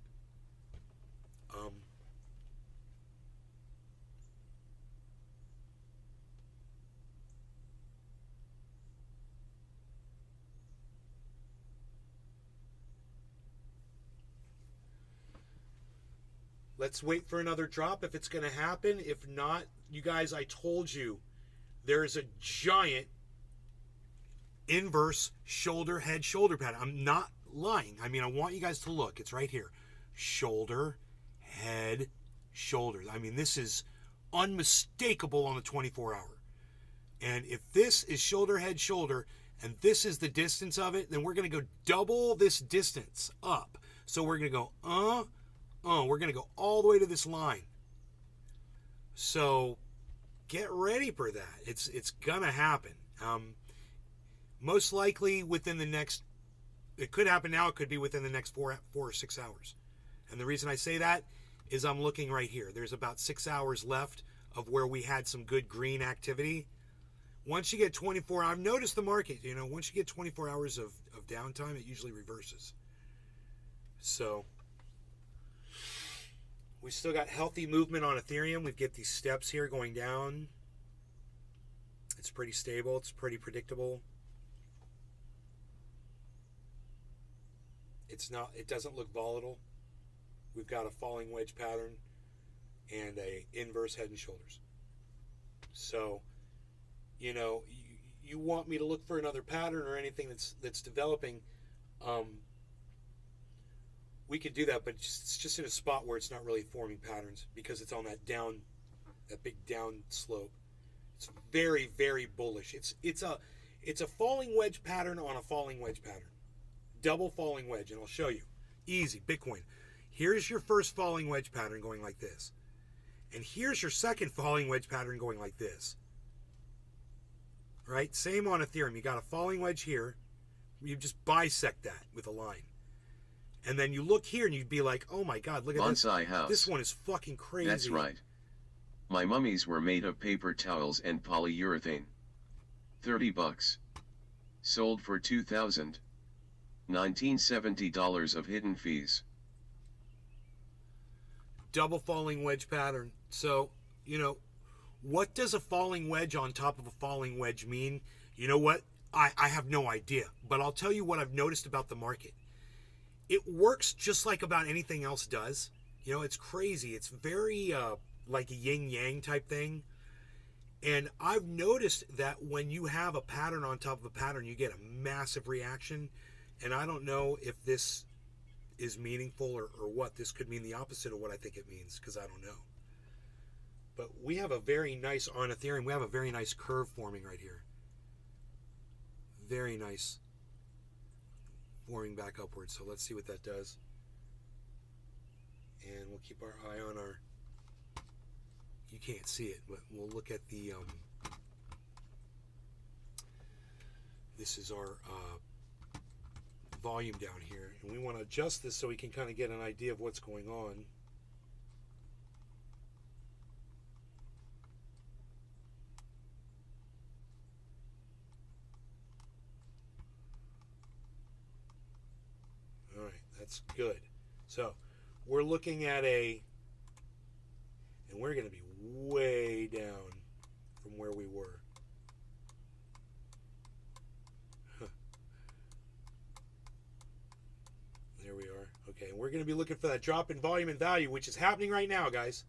Let's wait for another drop if it's going to happen. If not, you guys, I told you, there is a giant inverse shoulder head shoulder pattern. I'm not lying. I mean, I want you guys to look. It's right here. Shoulder, head, shoulders. I mean, this is unmistakable on the 24 hour. And if this is shoulder, head, shoulder, and this is the distance of it, then we're going to go double this distance up. So we're going to go, we're going to go all the way to this line. So get ready for that. It's going to happen. Most likely within the next, it could happen now, it could be within the next 4 or 6 hours. And the reason I say that is I'm looking right here. There's about 6 hours left of where we had some good green activity. Once you get 24, I've noticed the market, once you get 24 hours of downtime, it usually reverses. So we still got healthy movement on Ethereum. We get these steps here going down. It's pretty stable. It's pretty predictable. It doesn't look volatile. We've got a falling wedge pattern and a inverse head and shoulders. So, you want me to look for another pattern or anything that's developing, we could do that, but it's just in a spot where it's not really forming patterns because it's on that big down slope. It's very, very bullish. It's a falling wedge pattern on a falling wedge pattern. Double falling wedge, and I'll show you. Easy, Bitcoin. Here's your first falling wedge pattern going like this. And here's your second falling wedge pattern going like this. Right? Same on Ethereum. You got a falling wedge here. You just bisect that with a line. And then you look here and you'd be like, oh my God, look at this. Bonsai house. This one is fucking crazy. That's right. My mummies were made of paper towels and polyurethane. $30. Sold for $2,000. $1970 of hidden fees. Double falling wedge pattern. So, what does a falling wedge on top of a falling wedge mean? You know what? I have no idea. But I'll tell you what I've noticed about the market. It works just like about anything else does. It's crazy. It's very like a yin-yang type thing. And I've noticed that when you have a pattern on top of a pattern, you get a massive reaction. And I don't know if this is meaningful or what. This could mean the opposite of what I think it means, because I don't know. But we have a very nice, on Ethereum, we have a very nice curve forming right here. Very nice. Forming back upwards. So let's see what that does. And we'll keep our eye on our... You can't see it, but we'll look at the... this is our volume down here. And we want to adjust this so we can kind of get an idea of what's going on. All right, that's good. So we're looking at a... And we're going to be way down from where we were. Huh. There we are. Okay, and we're going to be looking for that drop in volume and value, which is happening right now, guys.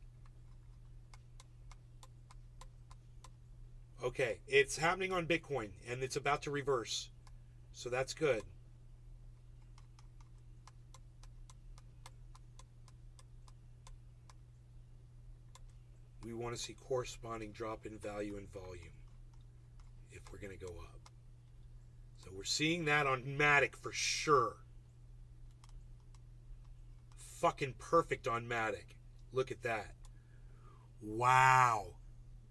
Okay, it's happening on Bitcoin, and it's about to reverse. So that's good. We want to see corresponding drop in value and volume if we're going to go up. So we're seeing that on Matic for sure. Fucking perfect on Matic. Look at that. Wow.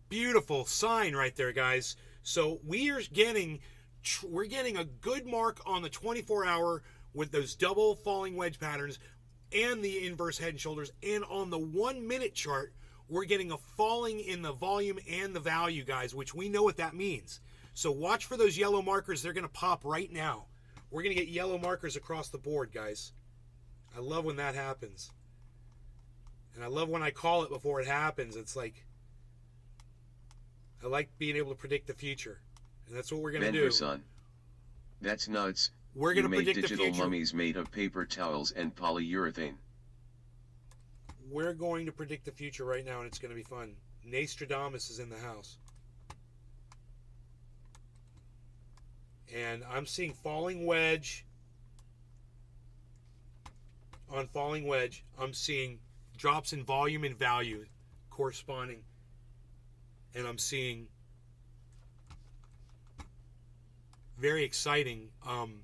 Beautiful sign right there, guys. So we're getting a good mark on the 24-hour with those double falling wedge patterns and the inverse head and shoulders. And on the 1 minute chart, we're getting a falling in the volume and the value, guys, which we know what that means. So watch for those yellow markers. They're going to pop right now. We're going to get yellow markers across the board, guys. I love when that happens. And I love when I call it before it happens. It's like, I like being able to predict the future. And that's what we're going to do. Son, that's nuts. We're going to predict the digital future. mummies made of paper towels and polyurethane. We're going to predict the future right now, and it's going to be fun. Nostradamus is in the house. And I'm seeing falling wedge. On falling wedge, I'm seeing drops in volume and value corresponding. And I'm seeing very exciting. I'm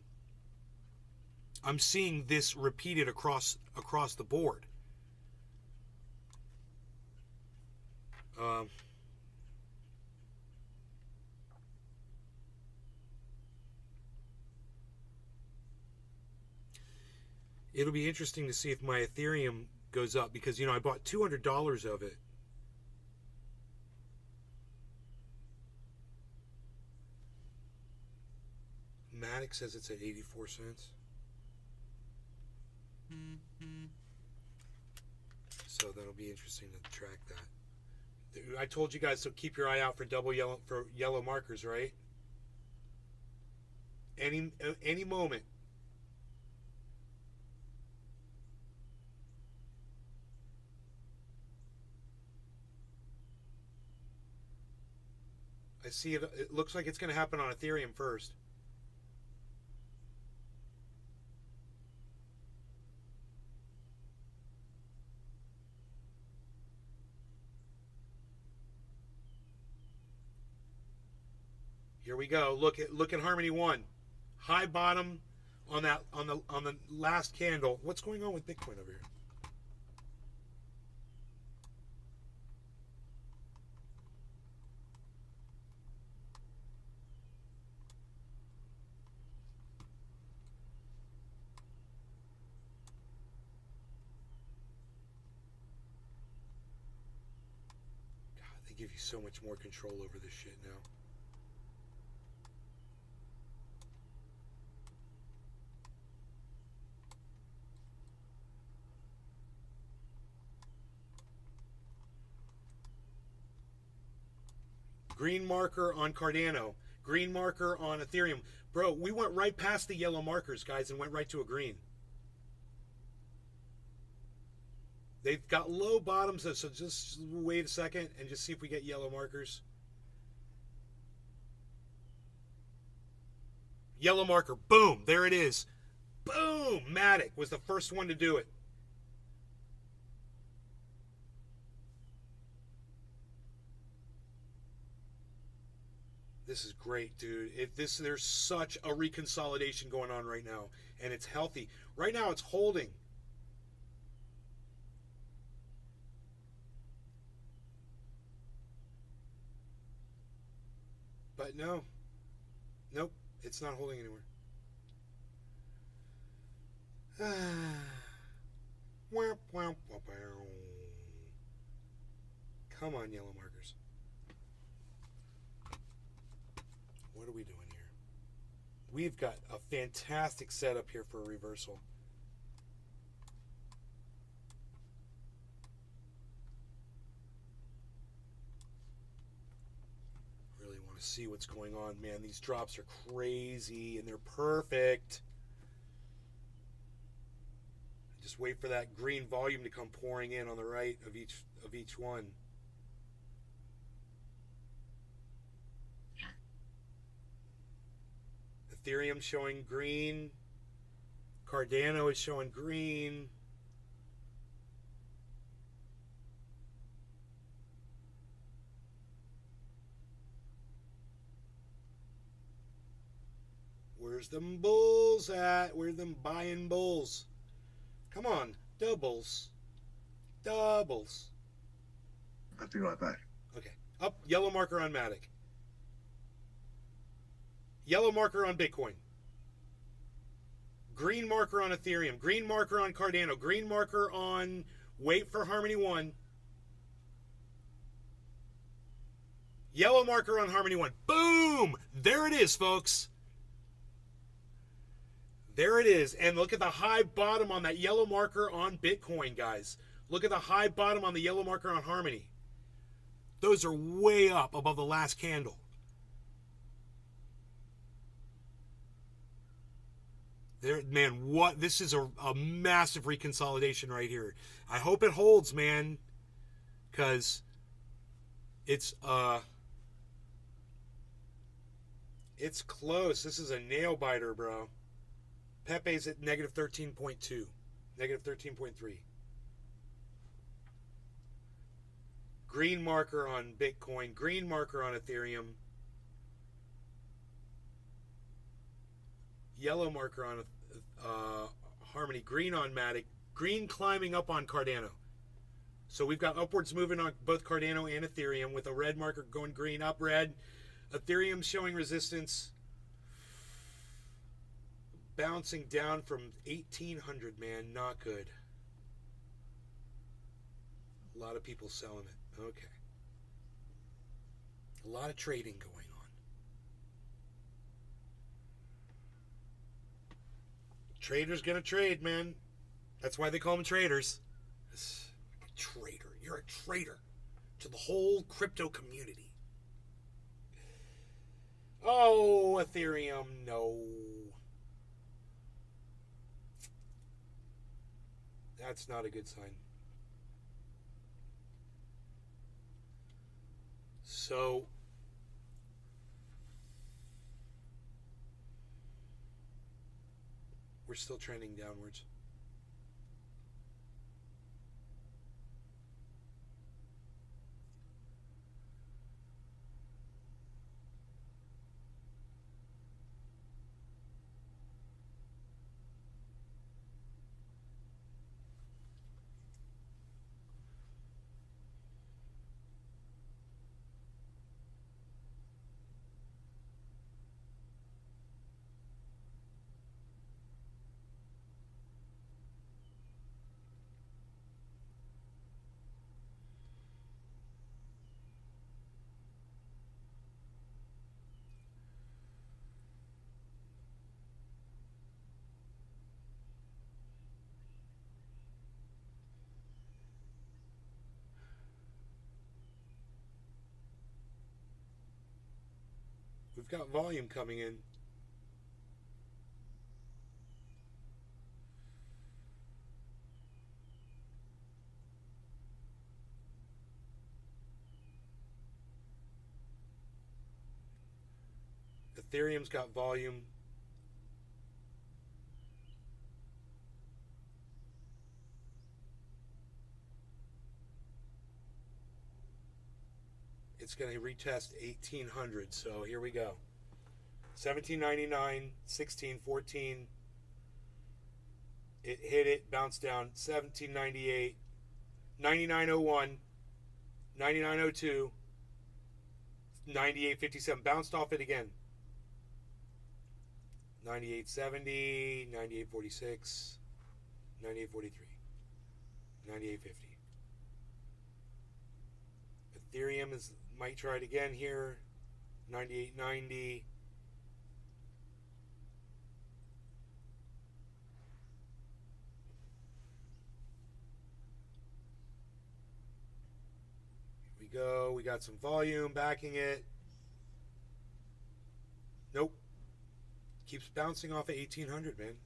seeing this repeated across the board. It'll be interesting to see if my Ethereum goes up because, you know, I bought $200 of it. Matic says it's at 84 cents. So that'll be interesting to track that. I told you guys, so keep your eye out for yellow markers, right? Any moment. I see it. It looks like it's going to happen on Ethereum first. Here we go. Look at Harmony 1. High bottom on the last candle. What's going on with Bitcoin over here? God, they give you so much more control over this shit now. Green marker on Cardano. Green marker on Ethereum. Bro, we went right past the yellow markers, guys, and went right to a green. They've got low bottoms, so just wait a second and just see if we get yellow markers. Yellow marker. Boom. There it is. Boom. Matic was the first one to do it. This is great, dude. There's such a reconsolidation going on right now, and it's healthy. Right now, it's holding. But no. Nope. It's not holding anywhere. Come on, yellow markers. What are we doing here? We've got a fantastic setup here for a reversal. Really want to see what's going on, man. These drops are crazy and they're perfect. Just wait for that green volume to come pouring in on the right of each one. Ethereum showing green. Cardano is showing green. Where's them bulls at? Where's them buying bulls? Come on, doubles. Doubles. I'll be right back. Okay. Up, yellow marker on Matic. Yellow marker on Bitcoin. Green marker on Ethereum. Green marker on Cardano. Green marker on wait for Harmony 1. Yellow marker on Harmony 1. Boom! There it is, folks. There it is. And look at the high bottom on that yellow marker on Bitcoin, guys. Look at the high bottom on the yellow marker on Harmony. Those are way up above the last candle. There, man, what? This is a massive reconsolidation right here. I hope it holds, man. Because it's close. This is a nail biter, bro. Pepe's at negative 13.2. Negative 13.3. Green marker on Bitcoin. Green marker on Ethereum. Yellow marker on Harmony. Green on Matic. Green climbing up on Cardano. So we've got upwards moving on both Cardano and Ethereum with a red marker going green, up red. Ethereum showing resistance. Bouncing down from 1800, man. Not good. A lot of people selling it. Okay. A lot of trading going on. Traders gonna trade, man. That's why they call them traders. A trader. You're a traitor to the whole crypto community. Oh, Ethereum, no. That's not a good sign. So, we're still trending downwards. We've got volume coming in. Ethereum's got volume. it's going to retest 1800. So here we go. 1799, 16, 14. It hit it, bounced down. 1798, 9901, 9902, 9857. Bounced off it again. 9870, 9846, 9843, 9850. Ethereum might try it again here. 9890. Here we go. We got some volume backing it. Nope. Keeps bouncing off of 1800, man.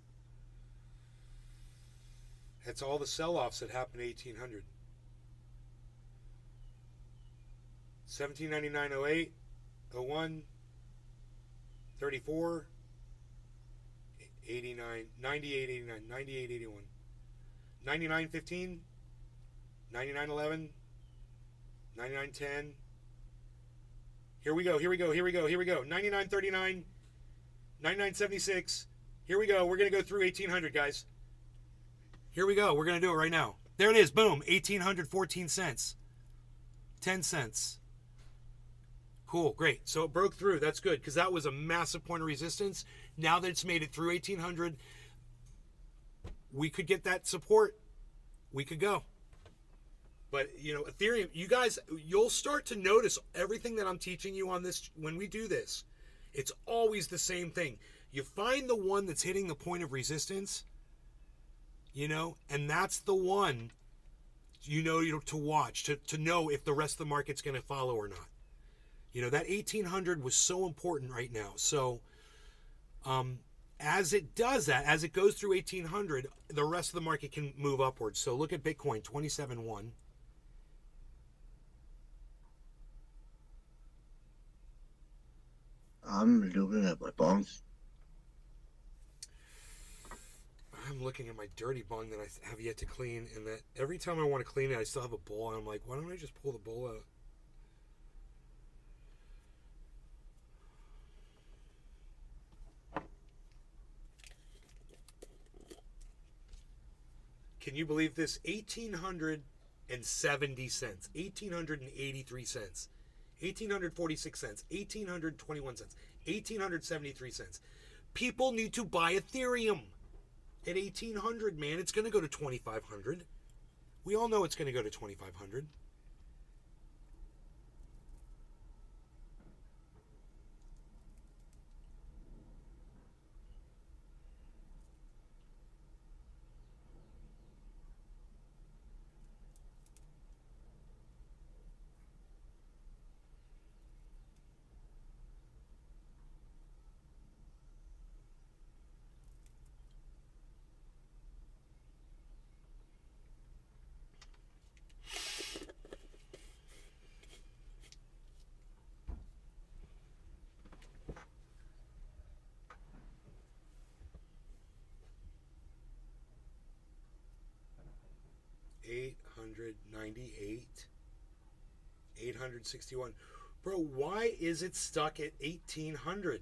That's all the sell-offs that happened at 1800. 1799.08, 01, 34, 89, 98, 89, 98, 81, 99.15, 99.11, 99.10. Here we go, here we go, here we go, here we go. 99.39, 99.76. Here we go. We're going to go through 1800, guys. Here we go. We're going to do it right now. There it is. Boom. 1800, 14 cents. 10 cents. Cool. Great. So it broke through. That's good because that was a massive point of resistance. Now that it's made it through 1800, we could get that support. We could go. But, you know, Ethereum, you guys, you'll start to notice everything that I'm teaching you on this when we do this. It's always the same thing. You find the one that's hitting the point of resistance, you know, and that's the one, you know, to watch, to know if the rest of the market's going to follow or not. You know, that 1800 was so important right now. So as it does that, as it goes through 1800, the rest of the market can move upwards. So look at Bitcoin, 27.1. I'm looking at my bonds. I'm looking at my dirty bong that I have yet to clean, and that every time I want to clean it, I still have a bowl, and I'm like, why don't I just pull the bowl out? Can you believe this? 1,870 cents, 1,883 cents, 1,846 cents, 1,821 cents, 1,873 cents. People need to buy Ethereum at 1,800, man. It's going to go to 2,500. We all know it's going to go to 2,500. $898, $861. Bro, why is it stuck at 1,800?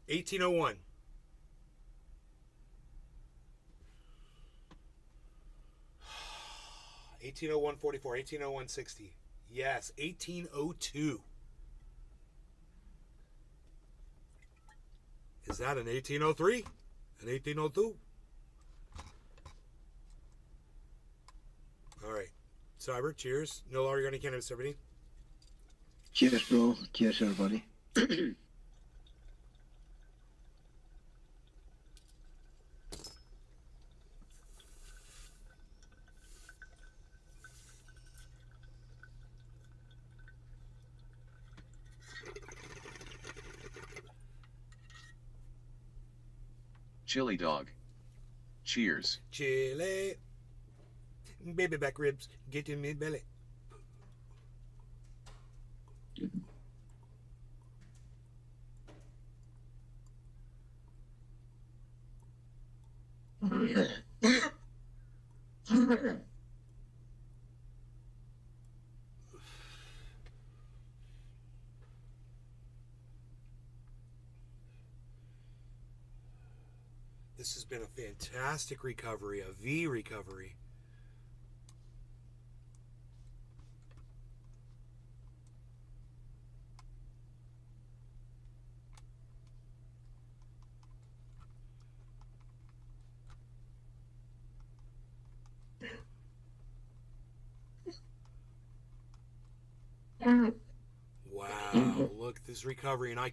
1801. $1801.44, $1801.60. Yes, 1802. Is that an 1803? An 1802? All right. Cyber, cheers. No longer going to cannabis, everybody. Cheers, bro. Cheers, everybody. Chili dog. Cheers. Chili. Baby back ribs. Get in mid belly. This has been a fantastic recovery, a V recovery. Wow, look, this recovery, and I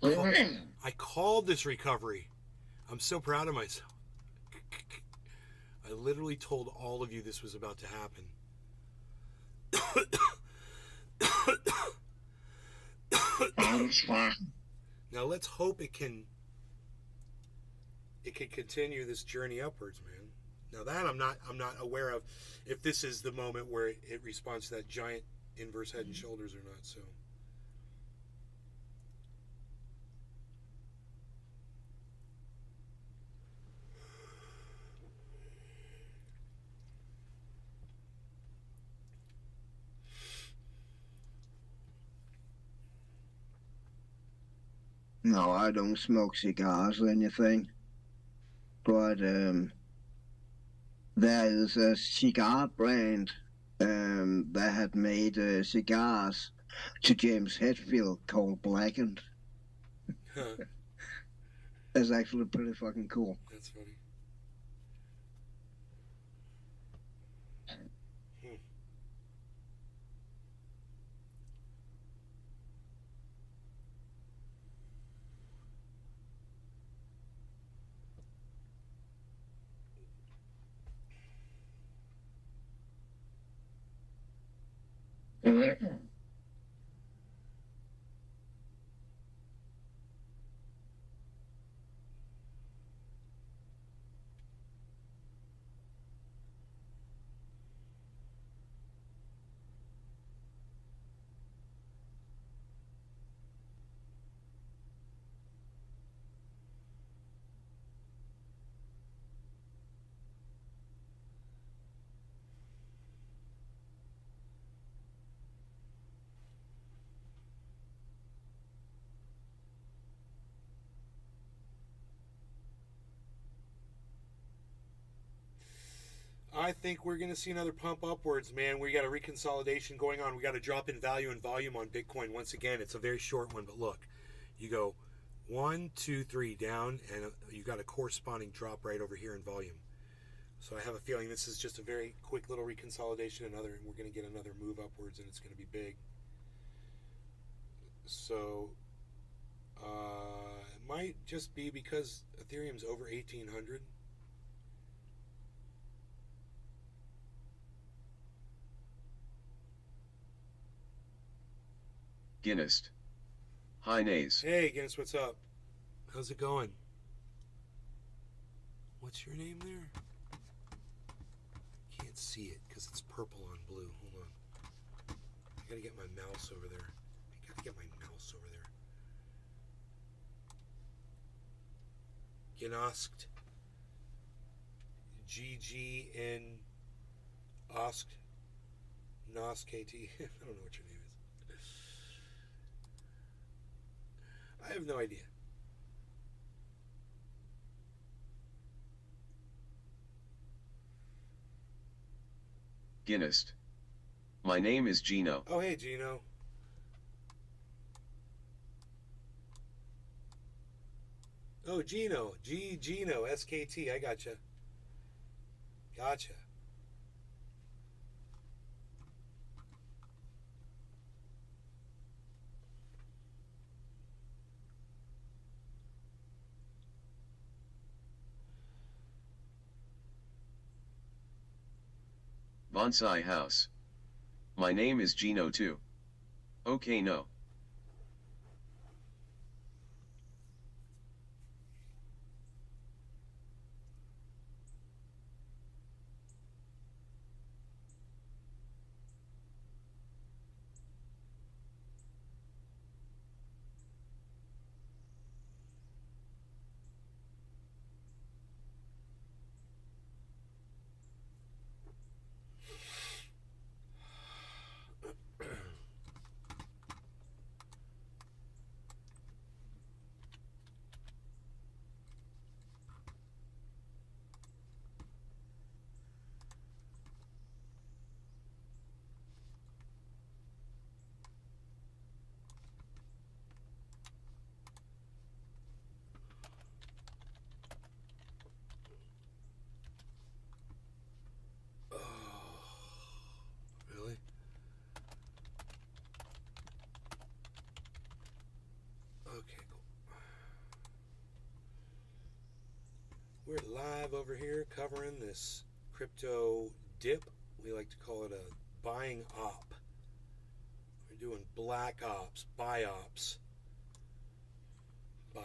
called this recovery. I'm so proud of myself. I literally told all of you this was about to happen. Now let's hope it can continue this journey upwards, man. Now that I'm not aware of if this is the moment where it responds to that giant inverse head and shoulders or not. So No, I don't smoke cigars or anything. But there is a cigar brand that had made cigars to James Hetfield called Blackened. That's actually pretty fucking cool. that's funny. I think we're going to see another pump upwards, man. We got a reconsolidation going on. We got a drop in value and volume on Bitcoin. Once again, it's a very short one, but look, you go 1, 2, 3 down, and you got a corresponding drop right over here in volume. So I have a feeling this is just a very quick little reconsolidation. And we're going to get another move upwards, and it's going to be big. So it might just be because Ethereum's over 1,800. Guinness. Hi Nays. Hey, Guinness, what's up? How's it going? What's your name there? Can't see it because it's purple on blue. Hold on. I gotta get my mouse over there. Gnosked. GG in Osk. Nos KT. I don't know what your name is. I have no idea. Guinness. My name is Gino. Oh, hey, Gino. Oh, Gino. Gino. SKT. I gotcha. Gotcha. Bonsai House. My name is Gino too. Okay, no. We're live over here covering this crypto dip. We like to call it a buying op. We're doing black ops, buy ops. Buy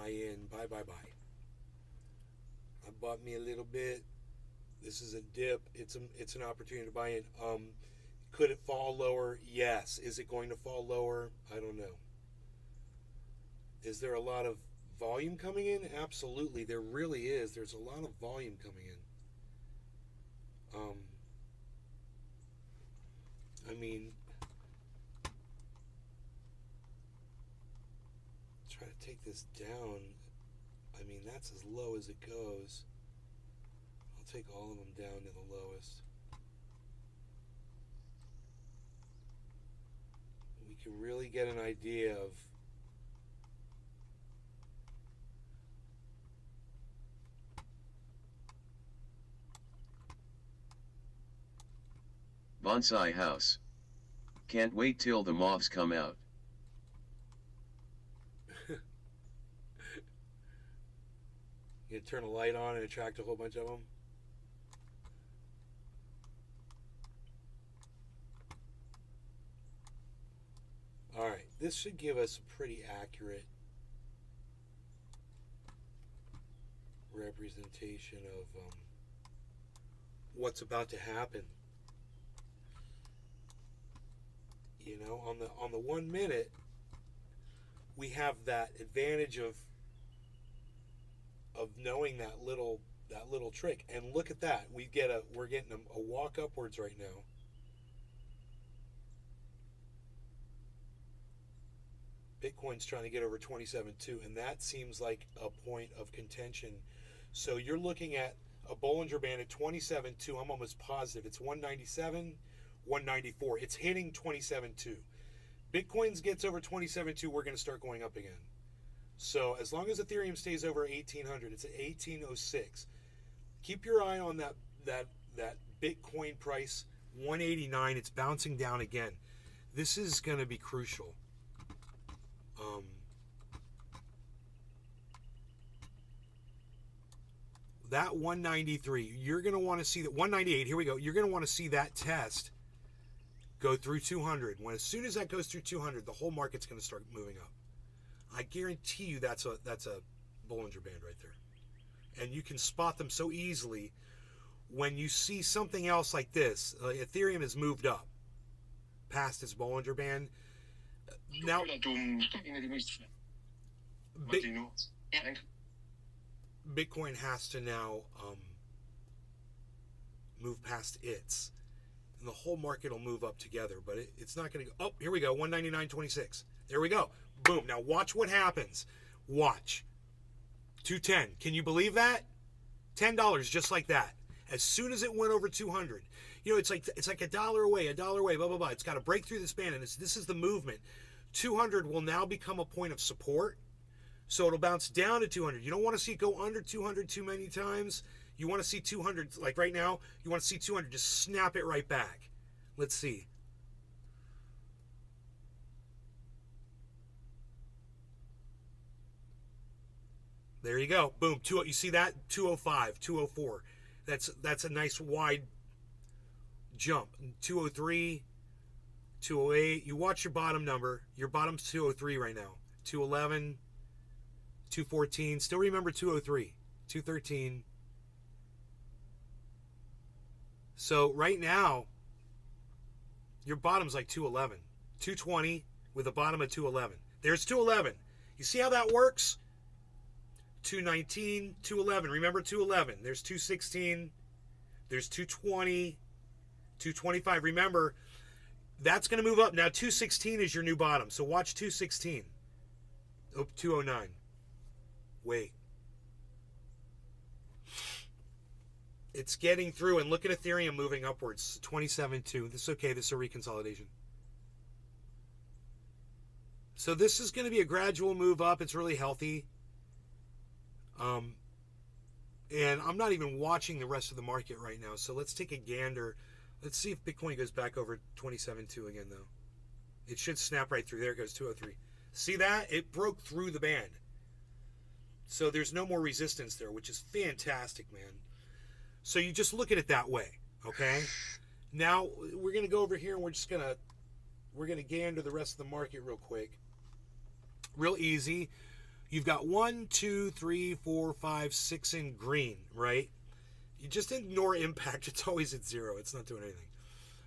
in, buy. I bought me a little bit. This is a dip. It's an opportunity to buy in. Could it fall lower? Yes. Is it going to fall lower? I don't know. Is there a lot of volume coming in? Absolutely. There really is. There's a lot of volume coming in. I mean, try to take this down. I mean, that's as low as it goes. I'll take all of them down to the lowest. We can really get an idea of Bonsai House. Can't wait till the moths come out. you turn a light on and attract a whole bunch of them. All right, this should give us a pretty accurate representation of what's about to happen. You know, on the 1 minute, we have that advantage of knowing that little trick. And look at that, we're getting a walk upwards right now. Bitcoin's trying to get over 27.2, and that seems like a point of contention. So you're looking at a Bollinger Band at 27.2. I'm almost positive it's 197, 194. It's hitting 27.2. Bitcoin's gets over 27.2, we're going to start going up again. So as long as Ethereum stays over 1800, it's at 1806. Keep your eye on that Bitcoin price, 189. It's bouncing down again. This is going to be crucial. That 193, you're going to want to see that 198. Here we go. You're going to want to see that test go through 200. As soon as that goes through 200, the whole market's going to start moving up. I guarantee you that's a Bollinger Band right there. And you can spot them so easily when you see something else like this. Ethereum has moved up past its Bollinger Band. Now, Bitcoin has to now move past its. And the whole market will move up together. But it's not going to go. Oh, here we go. 199.26. There we go. Boom. Now watch what happens. Watch. 210. Can you believe that? $10 just like that. As soon as it went over 200. You know, it's like $1 away, blah, blah, blah. It's got to break through this band, and this is the movement. 200 will now become a point of support. So it'll bounce down to 200. You don't want to see it go under 200 too many times. You want to see 200, like right now, you want to see 200, just snap it right back. Let's see. There you go. Boom. You see that? 205, 204. That's a nice wide jump. 203, 208. You watch your bottom number. Your bottom's 203 right now. 211, 214. Still remember 203, 213. So right now, your bottom's like 211. 220 with a bottom of 211. There's 211. You see how that works? 219, 211. Remember 211. There's 216. There's 220, 225. Remember, that's going to move up. Now 216 is your new bottom. So watch 216. Oh, 209. Wait. It's getting through, and look at Ethereum moving upwards. 27.2. This is okay. This is a reconsolidation. So this is going to be a gradual move up. It's really healthy. And I'm not even watching the rest of the market right now. So let's take a gander. Let's see if Bitcoin goes back over 27.2 again, though. It should snap right through. There it goes, 203. See that? It broke through the band. So there's no more resistance there, which is fantastic, man. So you just look at it that way, okay? Now we're going to go over here and we're going to gander the rest of the market real quick. Real easy. You've got 1, 2, 3, 4, 5, 6 in green, right? You just ignore impact. It's always at 0. It's not doing anything.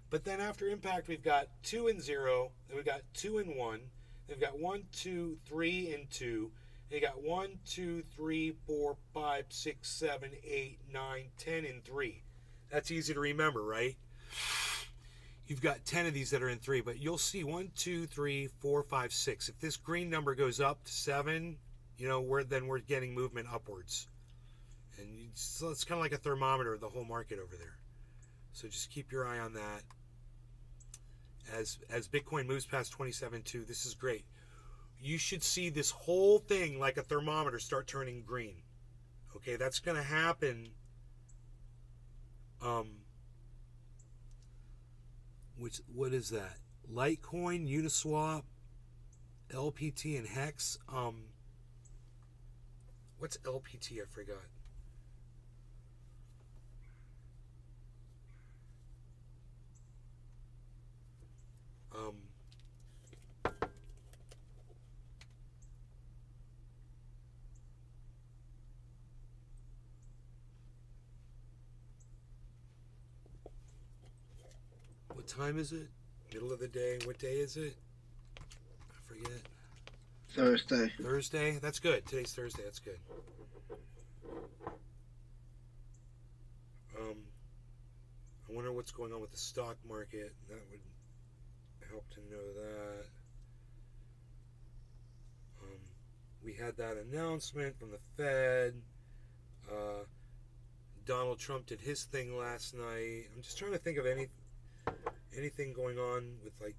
But then after impact, we've got 2 and 0. Then we've got 2 and 1. Then we've got 1, 2, 3 and 2. Then you got 1, 2, 3, 4, 5, 6, 7, 8, 9, 10 and 3. That's easy to remember, right? You've got 10 of these that are in 3, but you'll see 1, 2, 3, 4, 5, 6. If this green number goes up to 7, you know, we're getting movement upwards. And so it's kind of like a thermometer of the whole market over there. So just keep your eye on that. As Bitcoin moves past 27.2, this is great. You should see this whole thing like a thermometer start turning green. Okay, that's going to happen. What is that? Litecoin, Uniswap, LPT, and Hex. What's LPT? I forgot. What time is it? Middle of the day. What day is it? I forget. Thursday. Thursday? That's good. Today's Thursday. That's good. I wonder what's going on with the stock market. That would help to know that. We had that announcement from the Fed. Donald Trump did his thing last night. I'm just trying to think of anything going on with like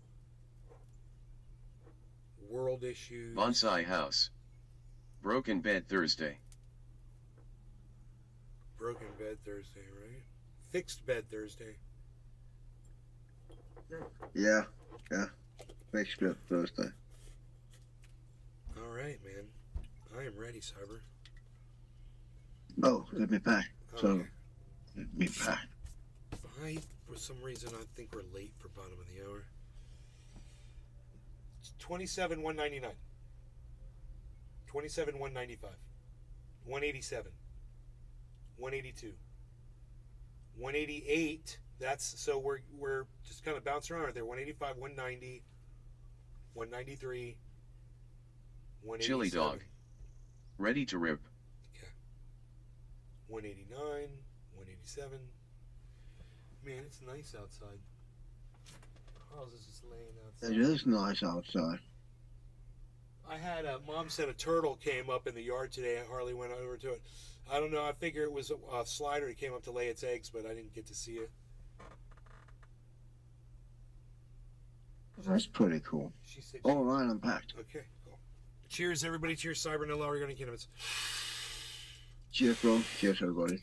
world issues. Bonsai House. Broken Bed Thursday. Broken Bed Thursday, right? Fixed Bed Thursday. Yeah. Fixed Bed Thursday. All right, man. I am ready, Cyber. Oh, let me pack. So, Okay. let me pack. For some reason, I think we're late for bottom of the hour. It's 27,199. 27,195. 187. 182. 188. That's so we're just kind of bouncing around right there. 185, 190, 193, 187. Chili Dog. Ready to rip. 189, 187. Man, it's nice outside. Carl's is just laying outside. It is nice outside. I had Mom said a turtle came up in the yard today. Harley went over to it. I don't know. I figure it was a slider that came up to lay its eggs, but I didn't get to see it. That's pretty cool. She said. All right, I'm packed. Okay, cool. Cheers, everybody. Cheers, Cyber, no lower going to cannabis. Cheers, bro. Cheers, everybody.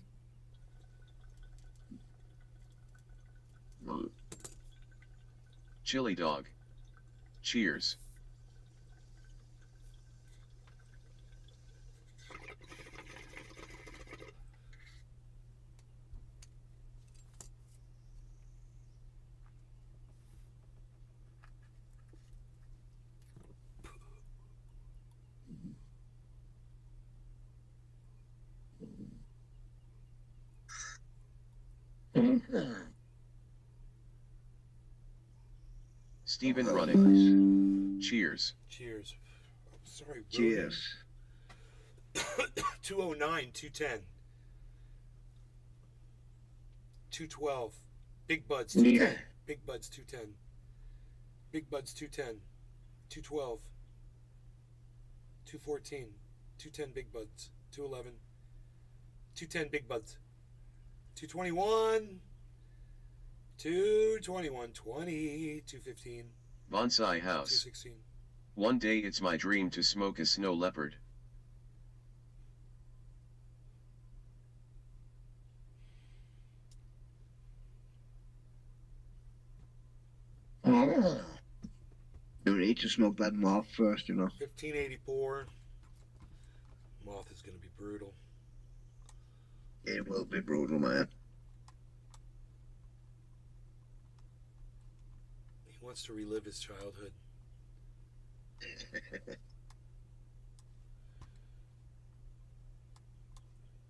Chili Dog. Cheers. Stephen running. Cheers. Cheers. Oh, sorry. Cheers. 209, 210. 212. Big Buds, 210. Big Buds, 210. Big Buds, 210. 212. 214. 210 Big Buds. 211. 210 Big Buds. 221. 221. 20. 215. Bonsai House. 216. One day it's my dream to smoke a snow leopard. need to smoke that moth first, you know. 1584. Moth is going to be brutal. It will be brutal, man. He wants to relive his childhood.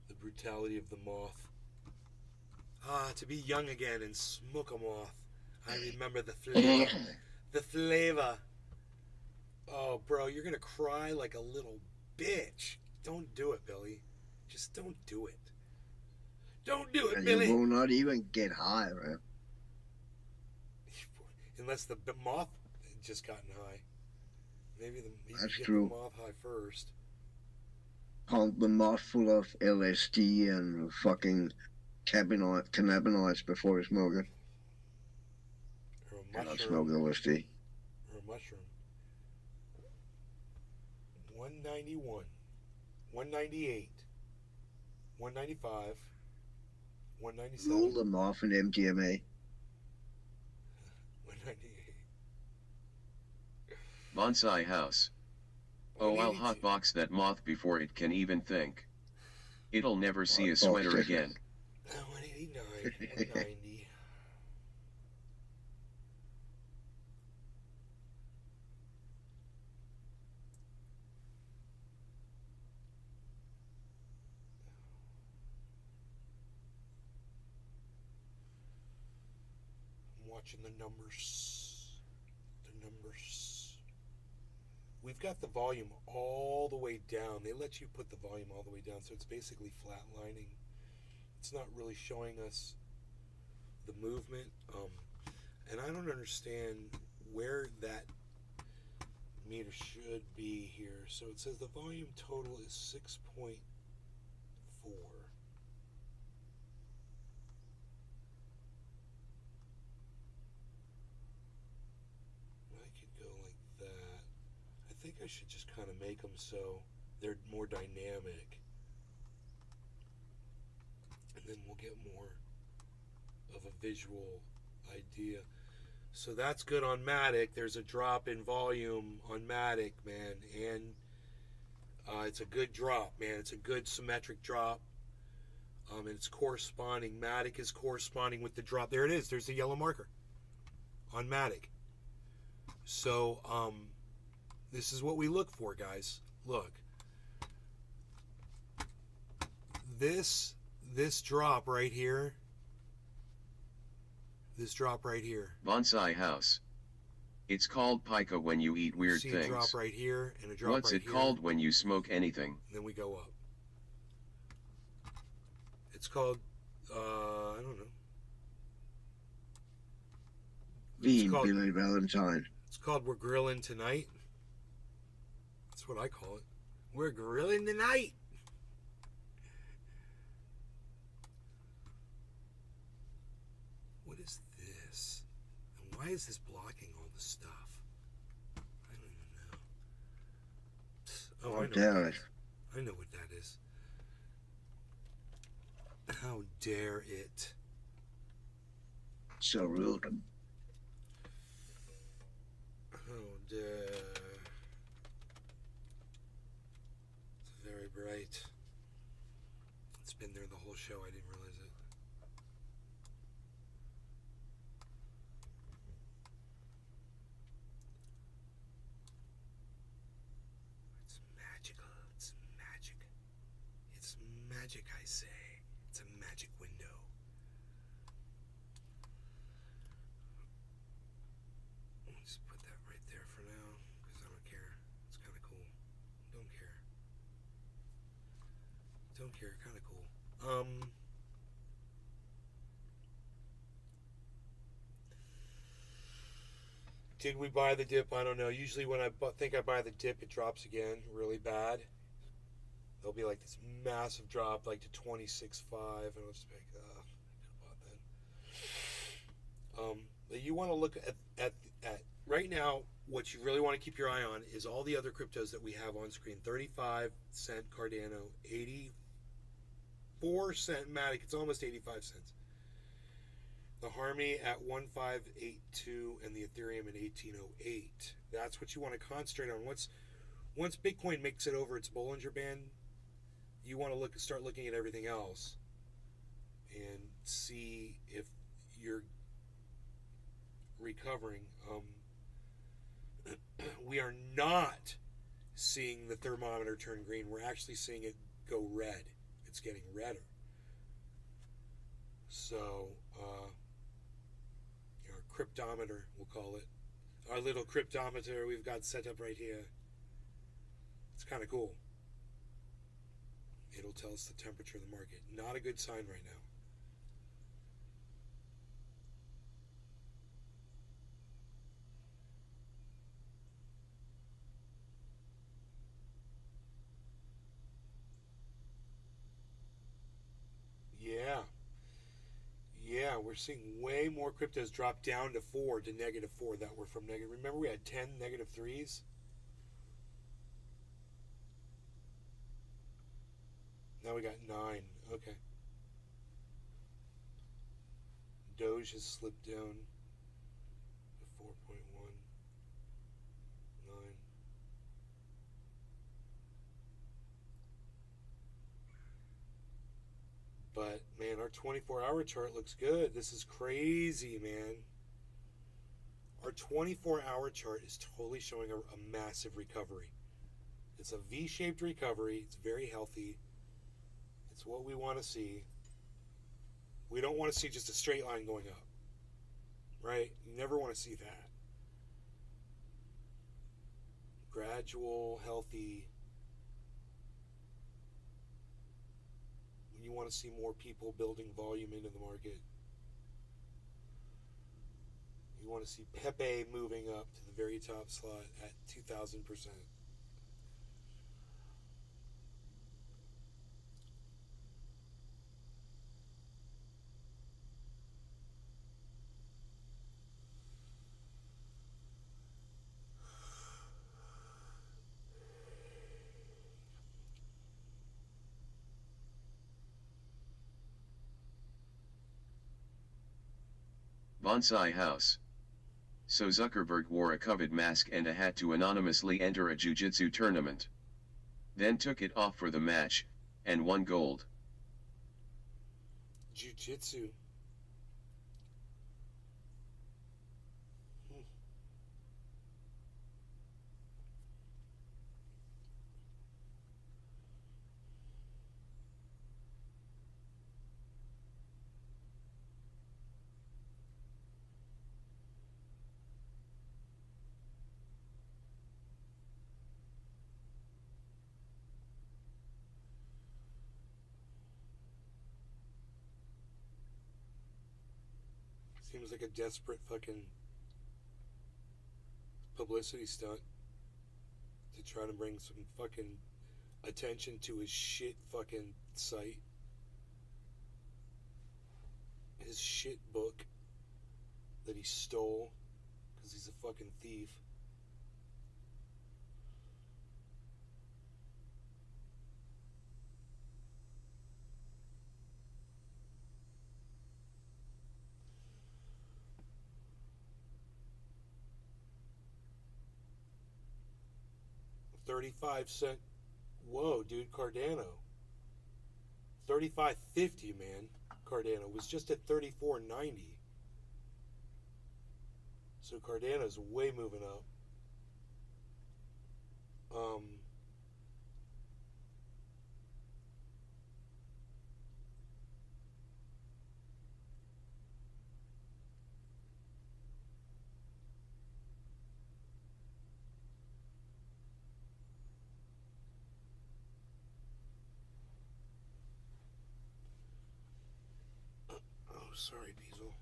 The brutality of the moth. Ah, to be young again and smoke a moth. I remember the flavor. The flavor. Oh, bro, you're going to cry like a little bitch. Don't do it, Billy. Just don't do it. Don't do it, And Billy. you will not even get high, man. Unless the moth had just gotten high. Maybe you That's get true. the moth high first. Pump the moth full of LSD and fucking cannabinoids before you smoke it. Or a Cannot smoke mushroom. LSD. Or a mushroom. 191. 198. 195. 197. Roll them off in MDMA. 198. Bonsai house. Oh, I'll 182. hotbox that moth before it can even think. It'll never see a Hotbox sweater it. again. 189. 190. I'm watching the numbers. The numbers. We've got the volume all the way down. They let you put the volume all the way down, so it's basically flatlining. It's not really showing us the movement. And I don't understand where that meter should be here. So it says the volume total is 6.4. I could go like that. I think I should just kind of make them so they're more dynamic. And then we'll get more of a visual idea. So that's good on Matic. There's a drop in volume on Matic, man. And it's a good drop, man. It's a good symmetric drop. And it's corresponding. Matic is corresponding with the drop. There it is. There's the yellow marker on Matic. So this is what we look for, guys. Look. This drop right here. This drop right here. Bonsai house. It's called pica when you eat weird See things. a drop right here and a drop What's right it here. called when you smoke anything? And then we go up. It's called, I don't know. Being called- Billy Valentine. It's called We're Grilling Tonight. That's what I call it. We're grilling tonight. What is this? And why is this blocking all the stuff? I don't even know. Oh, I How know. dare What it. I know what that is. How dare it? So rude. How dare. It's very bright. It's been there the whole show. I didn't realize it. It's magical. It's magic. It's magic, I say. It's a magic window. Just put that right there for now, because I don't care. It's kind of cool. Don't care. Don't care. Kind of cool. Did we buy the dip? I don't know. Usually when I think I buy the dip, it drops again really bad. There'll be like this massive drop, like to 26.5, and I'll just be like, I could have bought that. But you want to look at right now. What you really want to keep your eye on is all the other cryptos that we have on screen. 35-cent Cardano, 84-cent Matic. It's almost 85 cents. The Harmony at 1582 and the Ethereum at 1808. That's what you want to concentrate on. Once Bitcoin makes it over its Bollinger Band, you want to start looking at everything else and see if you're recovering. We are not seeing the thermometer turn green. We're actually seeing it go red. It's getting redder. So, our cryptometer, we'll call it. Our little cryptometer we've got set up right here. It's kind of cool. It'll tell us the temperature of the market. Not a good sign right now. Yeah, we're seeing way more cryptos drop down to -4 that were from negative. Remember we had 10 -3s? Now we got 9. Okay. Doge has slipped down to 4.19. But, man, our 24-hour chart looks good. This is crazy, man. Our 24-hour chart is totally showing a massive recovery. It's a V-shaped recovery. It's very healthy. It's what we want to see. We don't want to see just a straight line going up. Right? You never want to see that. Gradual, healthy. You want to see more people building volume into the market. You want to see Pepe moving up to the very top slot at 2,000%. Bonsai House. So Zuckerberg wore a coveted mask and a hat to anonymously enter a jiu-jitsu tournament. Then took it off for the match, and won gold. Jiu-jitsu. 'Seems like a desperate fucking publicity stunt to try to bring some fucking attention to his shit fucking site. His shit book that he stole because he's a fucking thief. $0.35. Whoa, dude, Cardano. 35.50, man. Cardano was just at 34.90. So Cardano's way moving up. Sorry, Diesel.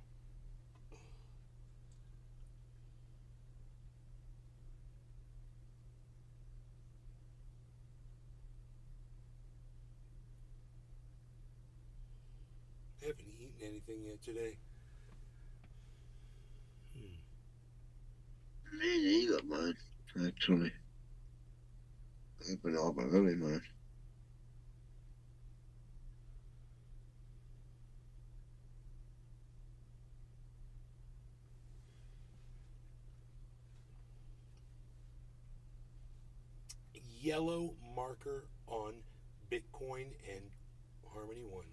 I haven't eaten anything yet today. Me neither, man. Actually, I've been up early, man. yellow marker on Bitcoin and Harmony One.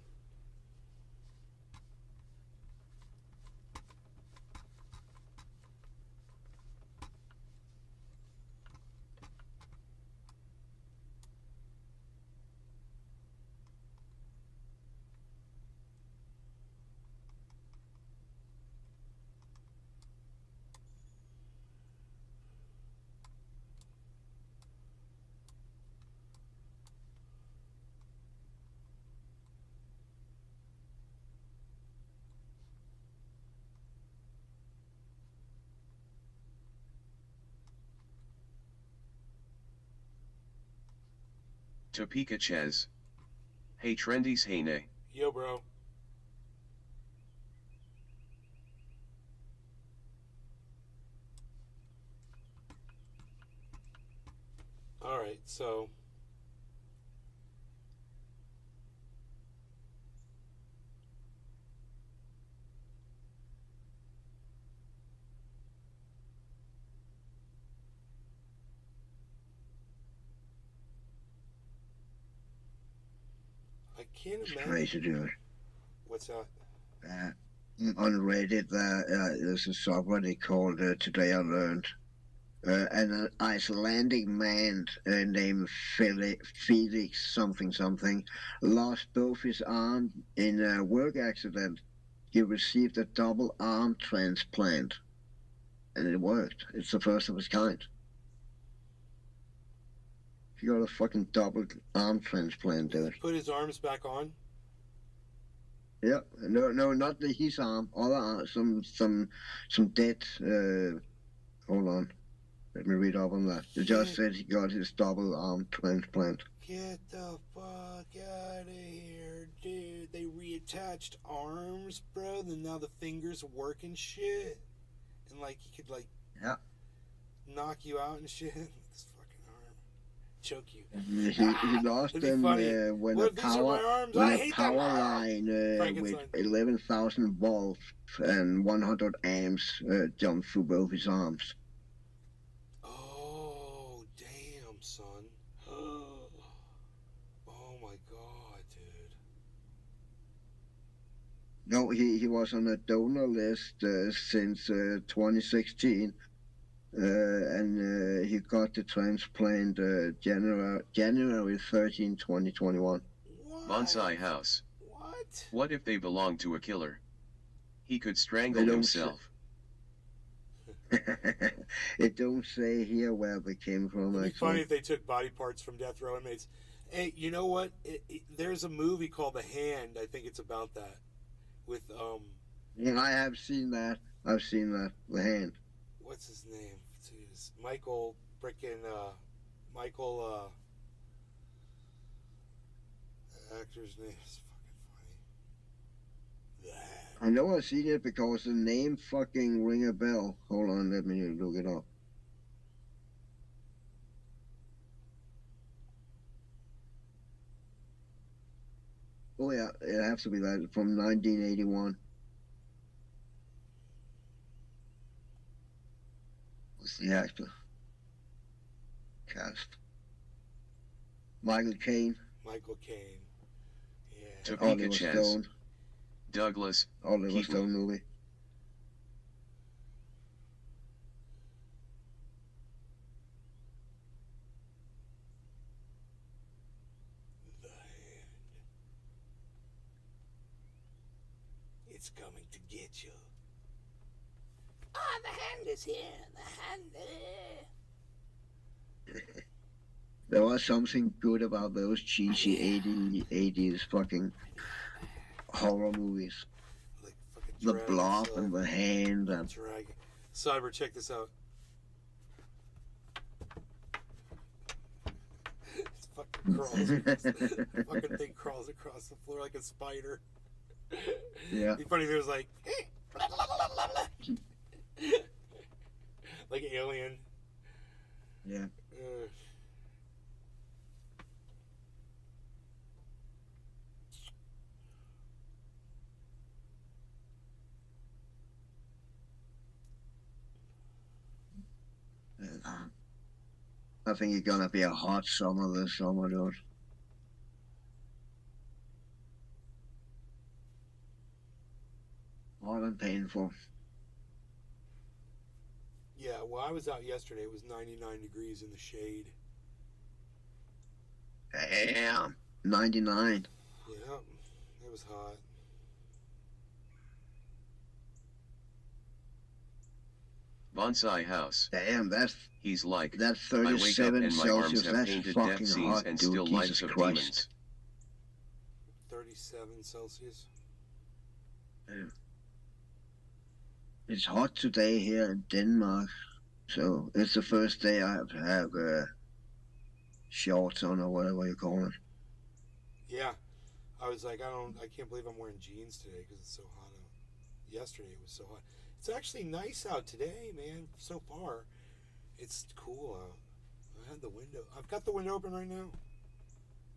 Topeka Ches. Hey Trendies, hey nay. Yo, bro. All right, so I can't It's imagine. crazy, dude. What's that? On Reddit, there's a subreddit called Today I Learned. An Icelandic man named Felix something something lost both his arms in a work accident. He received a double arm transplant, and it worked. It's the first of its kind. He got a fucking double arm transplant, dude. Put his arms back on. Yeah, no, not his arm. Other arm, some dead. Hold on, let me read up on that. It just said he got his double arm transplant. Get the fuck out of here, dude. They reattached arms, bro. Then now the fingers work and shit. And like he could like Yeah. knock you out and shit. This fucking arm. Choke you. He lost It'd be them funny. when Well, a these are my power arms. when I a hate power them. line with Frankenstein. 11,000 volts and 100 amps jumped through both his arms. Oh, damn, son. Oh my god, dude. No, he was on a donor list since 2016, and he got the transplant January 13, 2021. What? Bonsai House. What? What if they belong to a killer? He could strangle They don't himself. It don't say here where they came from. It'd be Actually. funny if they took body parts from death row inmates. Hey, you know what? There's a movie called The Hand. I think it's about that. With Yeah, I have seen that. I've seen that. The Hand. what's his name? Jeez. Michael Michael actor's name is fucking funny. The Hand. I know I've seen it because the name fucking ring a bell. Hold on, let me look it up. Oh yeah, it has to be that from 1981. What's the actor? Cast. Michael Caine, Michael Caine. Yeah. Topeka Oliver Ches. Stone, Douglas. Oliver Keaton. Stone movie. The Hand. It's coming to get you. Ah, the hand is here. The hand. There was something good about those cheesy 80s fucking horror movies. Like fucking The dragon, Blob so- and the Hand and Dragon. Cyber, check this out. It fucking crawls. Fucking thing crawls across the floor like a spider. yeah. It'd be funny if it was like, like Alien. Yeah. Ugh. I think it's gonna be a hot summer this summer, dude. Hot and painful. Yeah, well, I was out yesterday. It was 99 degrees in the shade. Damn. 99. Yeah, it was hot. Bonsai house. Damn, He's like, that's I wake up 37 and my arms Celsius. have That's painted death fucking scenes hot, and dude. still Jesus lives of Christ. demons. 37 Celsius. It's hot today here in Denmark, so it's the first day I have to have shorts on or whatever you call it. Yeah, I was like, I can't believe I'm wearing jeans today because it's so hot out. Yesterday it was so hot. It's actually nice out today, man. So far, it's cool out. I've got the window open right now.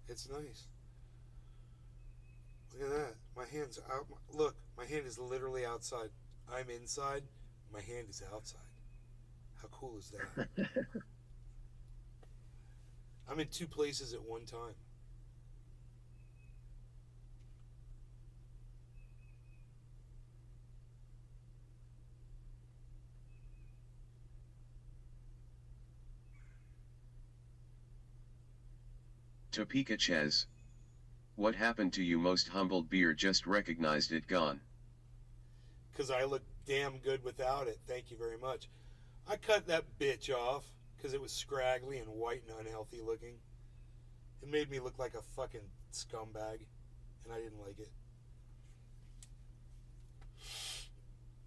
It's nice. Look at that. My hand's out. Look, my hand is literally outside. I'm inside. My hand is outside. How cool is that? I'm in two places at one time. Topeka Ches. What happened to you, most humbled beer? Just recognized it gone. Because I look damn good without it. Thank you very much. I cut that bitch off because it was scraggly and white and unhealthy looking. It made me look like a fucking scumbag, and I didn't like it.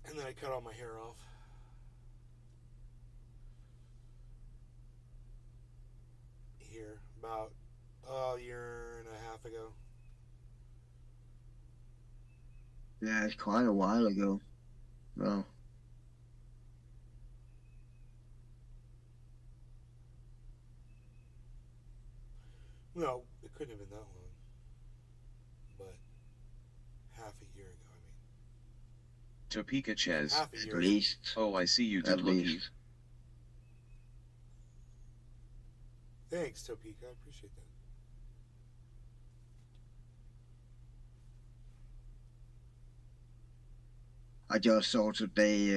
And then I cut all my hair off. Here, about a year and a half ago. Yeah, it's quite a while ago. Well, No, it couldn't have been that long. But half a year ago, I mean. Topeka Ches. Half a at year. least. Oh, I see you At did looky. least. Thanks, Topeka. I appreciate that. I just saw today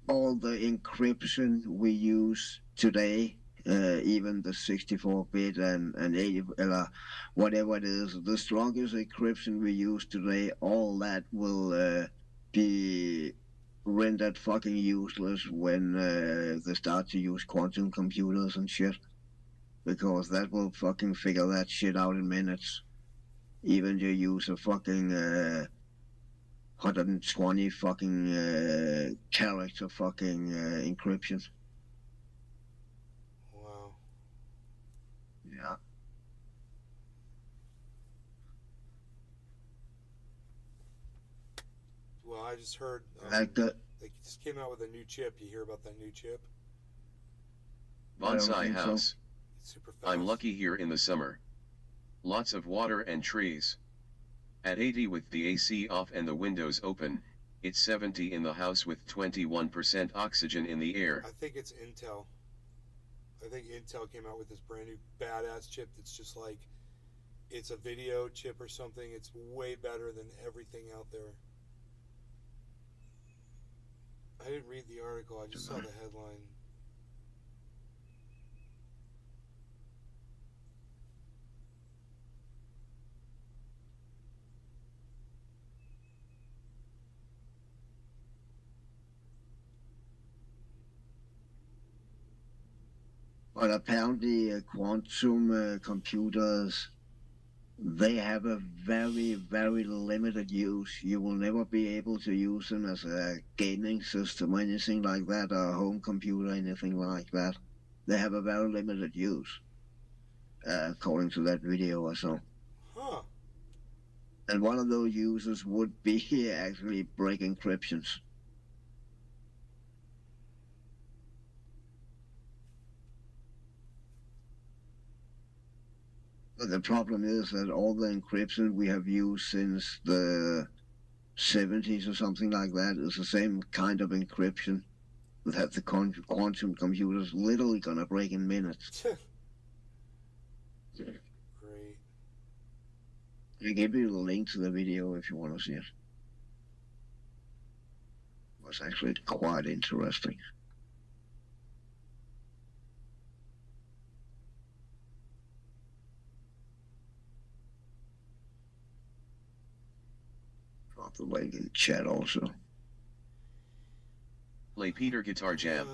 all the encryption we use today, even the 64-bit and 80, whatever it is, the strongest encryption we use today, all that will be rendered fucking useless when they start to use quantum computers and shit. Because that will fucking figure that shit out in minutes. Even you use a fucking 120 fucking character fucking encryption. Wow. Yeah. Well, I just heard Like they just came out with a new chip. You hear about that new chip? I don't Bonsai think so. house. It's super fast. I'm lucky here in the summer. Lots of water and trees. At 80 with the AC off and the windows open, it's 70 in the house with 21% oxygen in the air. I think it's Intel. I think Intel came out with this brand new badass chip that's just like, it's a video chip or something. It's way better than everything out there. I didn't read the article. I just saw the headline. But apparently quantum computers, they have a very, very limited use. You will never be able to use them as a gaming system or anything like that, or a home computer, anything like that. They have a very limited use, according to that video or so. Huh. And one of those uses would be actually break encryptions. But the problem is that all the encryption we have used since the 70s or something like that is the same kind of encryption that the quantum computer is literally gonna break in minutes. Great. I gave you the link to the video if you want to see it. It was actually quite interesting. Drop the link in chat also. Play Peter Guitar Jam.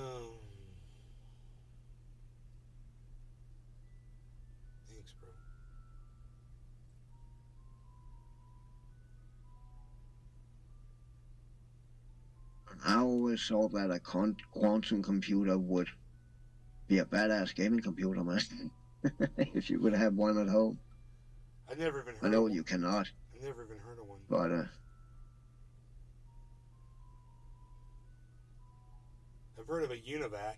Thanks, bro. I always thought that a quantum computer would be a badass gaming computer, man. If you could have one at home. I never even heard I know of you one. cannot, I never even heard of one. but I've heard of a UNIVAC.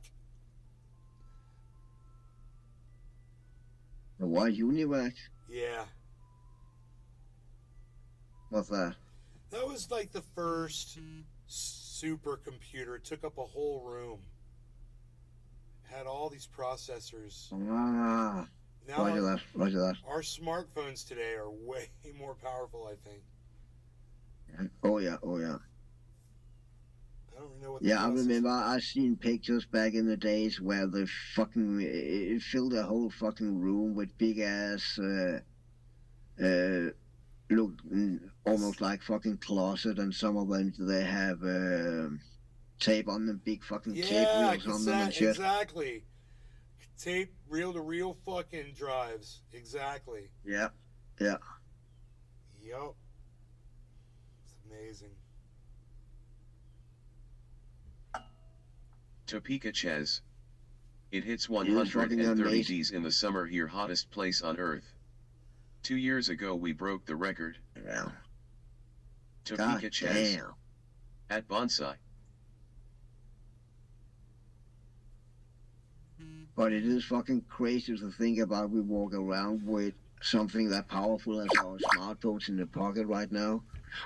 the white UNIVAC, Yeah. what's that? That was like the first supercomputer. It took up a whole room. Had all these processors. Ah, Now roger that, roger that. our smartphones today are way more powerful, I think. Oh yeah, oh yeah. I don't know what the Yeah, I processor- remember I seen pictures back in the days where the fucking it filled the whole fucking room with big ass looked almost like fucking closet, and some of them they have tape on them, big fucking tape Yeah, reels on them and shit. exactly. Tape reel-to-reel fucking drives. Exactly. Yeah, yeah. Yup. It's amazing. Topeka Ches. It hits fucking 130 amazing. Ds in the summer here, hottest place on earth. 2 years ago we broke the record. Yeah. Topeka God Ches. damn. At Bonsai. But it is fucking crazy to think about we walk around with something that powerful as our smartphones in the pocket right now.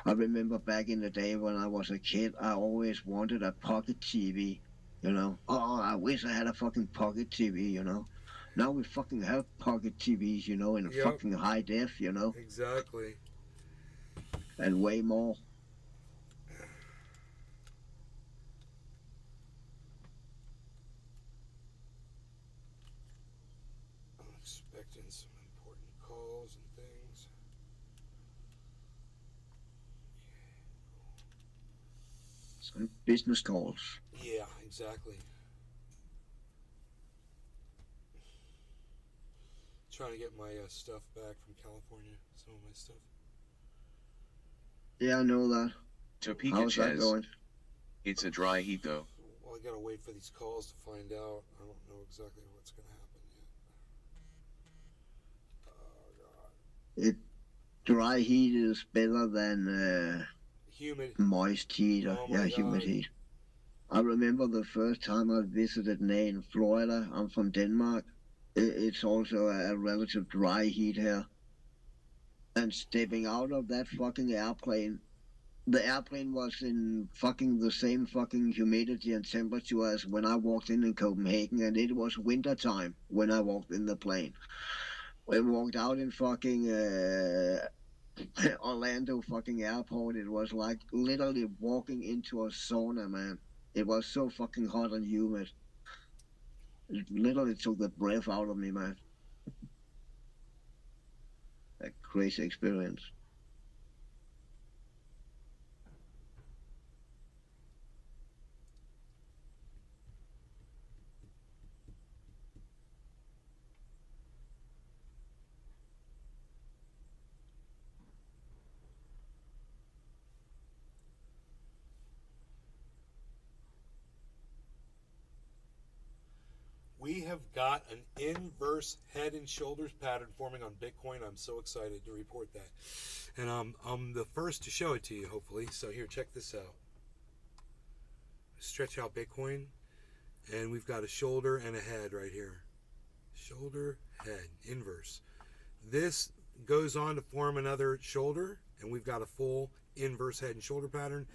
I remember back in the day when I was a kid, I always wanted a pocket TV, you know. Oh, I wish I had a fucking pocket TV, you know. Now we fucking have pocket TVs, you know, in a Yep. fucking high def, you know, Exactly. and way more. I'm expecting some important calls and things. Some business calls. Yeah, exactly. Trying to get my stuff back from California. Some of my stuff. Yeah, I know that. Topeka How's that Ches. going? It's a dry heat though. Well, I gotta wait for these calls to find out. I don't know exactly what's gonna happen yet. Oh god. Dry heat is better than Humid. moist heat, or Oh my humid God. heat. I remember the first time I visited Maine in Florida. I'm from Denmark. It's also a relative dry heat here. And stepping out of that fucking airplane, the airplane was in fucking the same fucking humidity and temperature as when I walked in Copenhagen, and it was winter time when I walked in the plane. We walked out in fucking Orlando fucking airport. It was like literally walking into a sauna, man. It was so fucking hot and humid. It literally took the breath out of me, man. A crazy experience. We have got an inverse head and shoulders pattern forming on Bitcoin. I'm so excited to report that. And I'm the first to show it to you, hopefully. So here, check this out. Stretch out Bitcoin. And we've got a shoulder and a head right here. Shoulder, head, inverse. This goes on to form another shoulder. And we've got a full inverse head and shoulder pattern.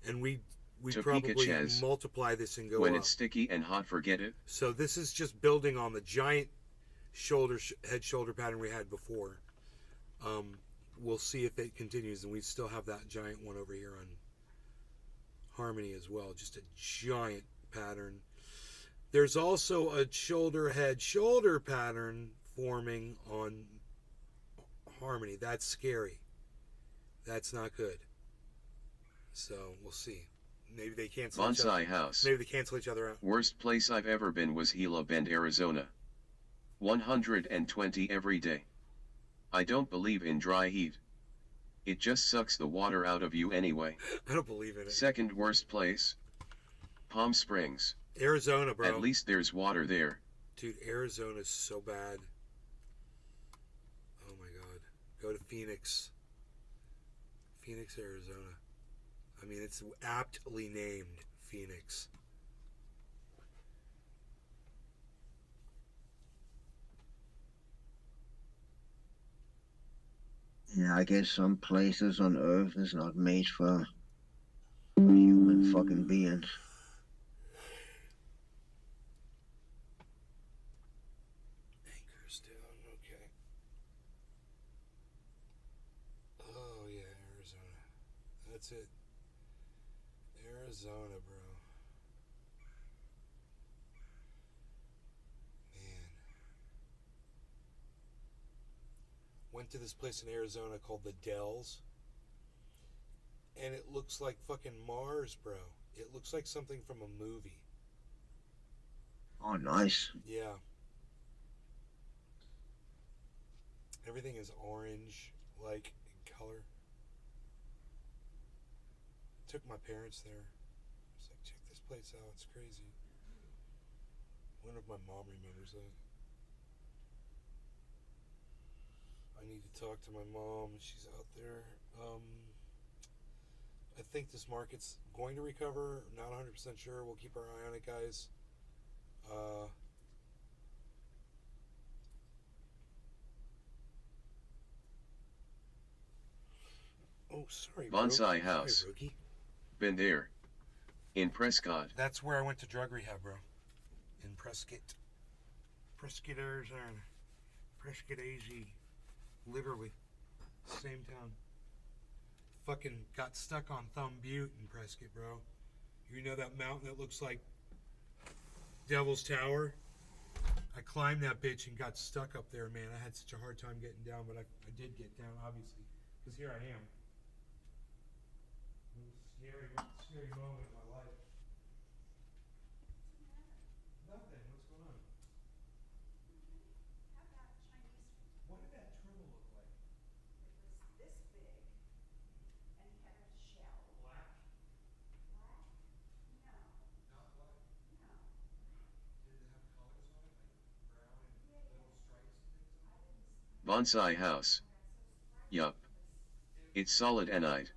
And we we Topeka probably Ches. multiply this and go When up. it's sticky and hot, forget it. So this is just building on the giant head shoulder pattern we had before. We'll see if it continues, and we still have that giant one over here on Harmony as well. Just a giant pattern. There's also a head shoulder pattern forming on Harmony. That's scary. That's not good. So we'll see. Maybe they cancel each other. Bonsai House. Maybe they cancel each other out. Worst place I've ever been was Gila Bend, Arizona. 120 every day. I don't believe in dry heat. It just sucks the water out of you anyway. I don't believe in it. Second worst place, Palm Springs. Arizona, bro. At least there's water there. Dude, Arizona's so bad. Oh my god. Go to Phoenix. Phoenix, Arizona. I mean, it's aptly named Phoenix. Yeah, I guess some places on Earth is not made for human fucking beings. Anchor's down, okay. Oh yeah, Arizona. That's it. Arizona, bro. Man. Went to this place in Arizona called the Dells. And it looks like fucking Mars, bro. It looks like something from a movie. Oh, nice. Yeah. Everything is orange, like, in color. Took my parents there. I was like, check this place out. It's crazy. I wonder if my mom remembers that. I need to talk to my mom. She's out there. I think this market's going to recover. Not 100% sure. We'll keep our eye on it, guys. Oh, sorry, bro. Bonsai House. Sorry, Brookie. Been there. In Prescott. That's where I went to drug rehab, bro. In Prescott. Prescott, Arizona. Prescott, AZ. Literally. Same town. Fucking got stuck on Thumb Butte in Prescott, bro. You know that mountain that looks like Devil's Tower? I climbed that bitch and got stuck up there, man. I had such a hard time getting down, but I did get down, obviously. Because here I am. It was a scary moment in my life. Nothing. What's going on? How about Chinese food? What did that turtle look like? It was this big, and he had a shell. Black? Black? No, Not black. no. Did it have colors on it, like brown and little stripes and things on it? Bonsai House. Yup. It's solid enite.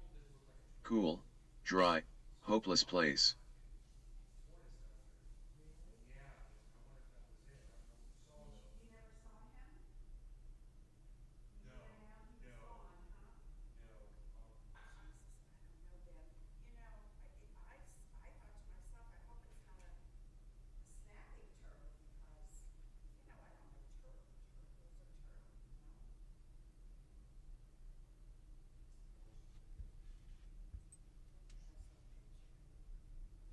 Cool, dry, hopeless place. You never saw him? No. Now he's No. gone, huh? No. Jesus, I don't know, Ben. You know, I thought to myself, I hope it's not a snapping turtle because, you know, I don't know turtles are turtle, you know? Has a picture.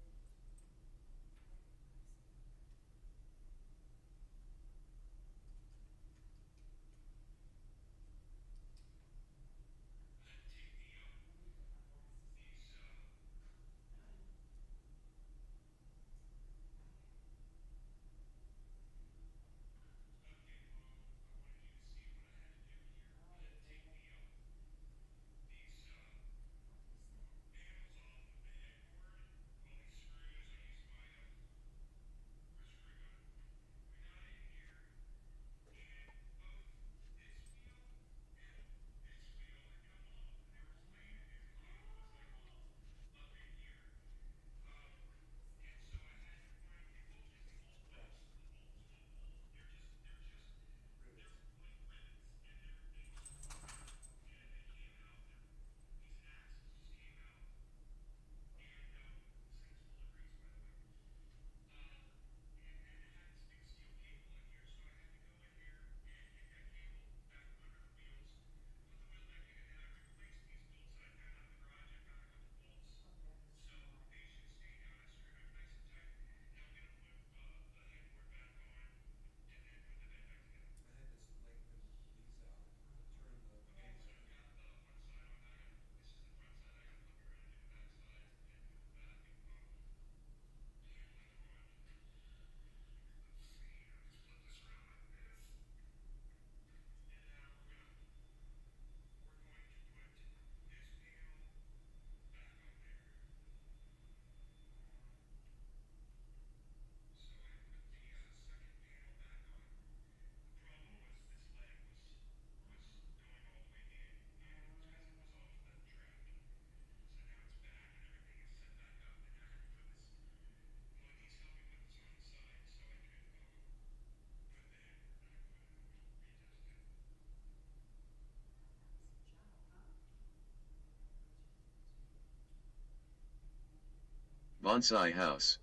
Bonsai house.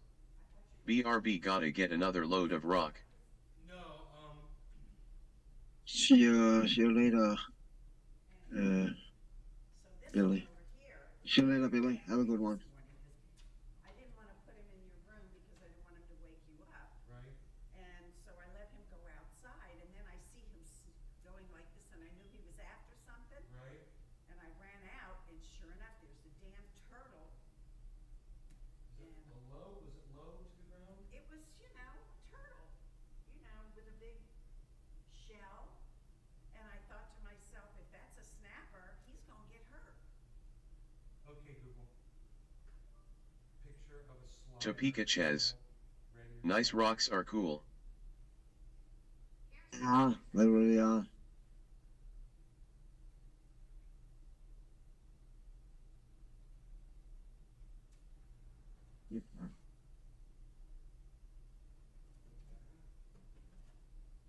BRB gotta get another load of rock. No, See you later, So this one Billy. over here. See you later, Billy. Have a good one. I didn't want to put him in your room because I didn't want him to wake you up. right? And so I let him go outside, and then I see him going like this, and I knew he was after something. Right? And I ran out, and sure enough, there's the damn turtle. Was it low to the ground? It was, turtle, with a big shell. And I thought to myself, if that's a snapper, he's gonna get hurt. Okay, Google. Picture of a slide. Topeka Ches. Nice rocks are cool. Yeah, they really are.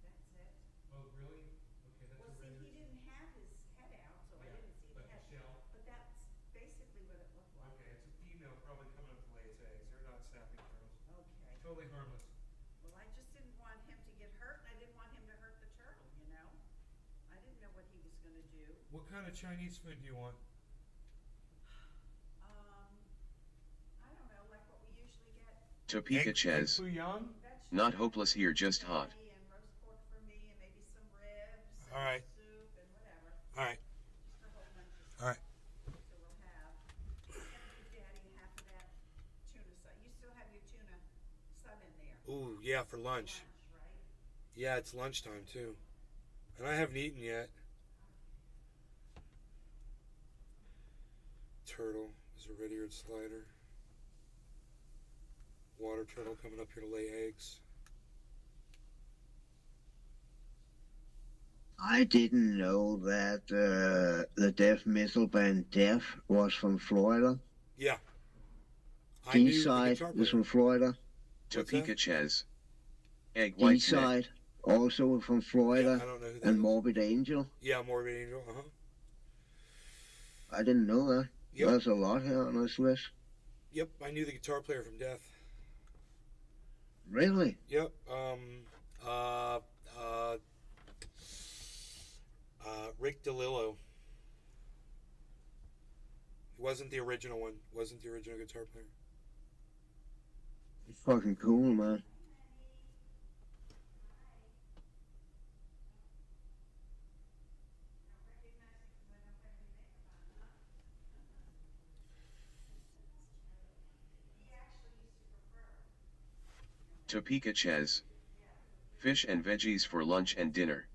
That's it. Oh, really? Okay, that's Well, a see, red. he didn't have his head out, so I Yeah, didn't see the but the head. shell. But that's basically what it looked like. Okay, it's a female probably coming up to lay its eggs. They're not snapping turtles. Okay. Totally harmless. Well, I just didn't want him to get hurt, and I didn't want him to hurt the turtle, I didn't know what he was gonna do. What kind of Chinese food do you want? I don't know, like what we usually get. Topeka Ches. Fuyang? Vegetables, Not hopeless here, just hot. spaghetti and roast pork for me, and maybe some ribs. and All right. Soup and whatever, All right. just a whole bunch of stuff. All right. So we'll have. I'm gonna give Daddy half of that tuna sub. You still have your tuna sub in there. Ooh, yeah, for lunch. Lunch, right? Yeah, it's lunchtime too. And I haven't eaten yet. Turtle is a red-eared slider. Water turtle coming up here to lay eggs. I didn't know that the death metal band Death was from Florida. Yeah. I knew the D-Side guitar is player. from Florida. What's Topeka that? Ches. Egg white neck. D-Side also from Yeah, Florida. I don't know who that And is. Morbid Angel. Yeah, Morbid Angel. Uh huh. I didn't know that. Yep. There's a lot here on this list. Yep, I knew the guitar player from Death. Really? Yep. Rick DeLillo. He wasn't the original one. Wasn't the original guitar player. It's fucking cool, man. Topeka Ches. Fish and veggies for lunch and dinner.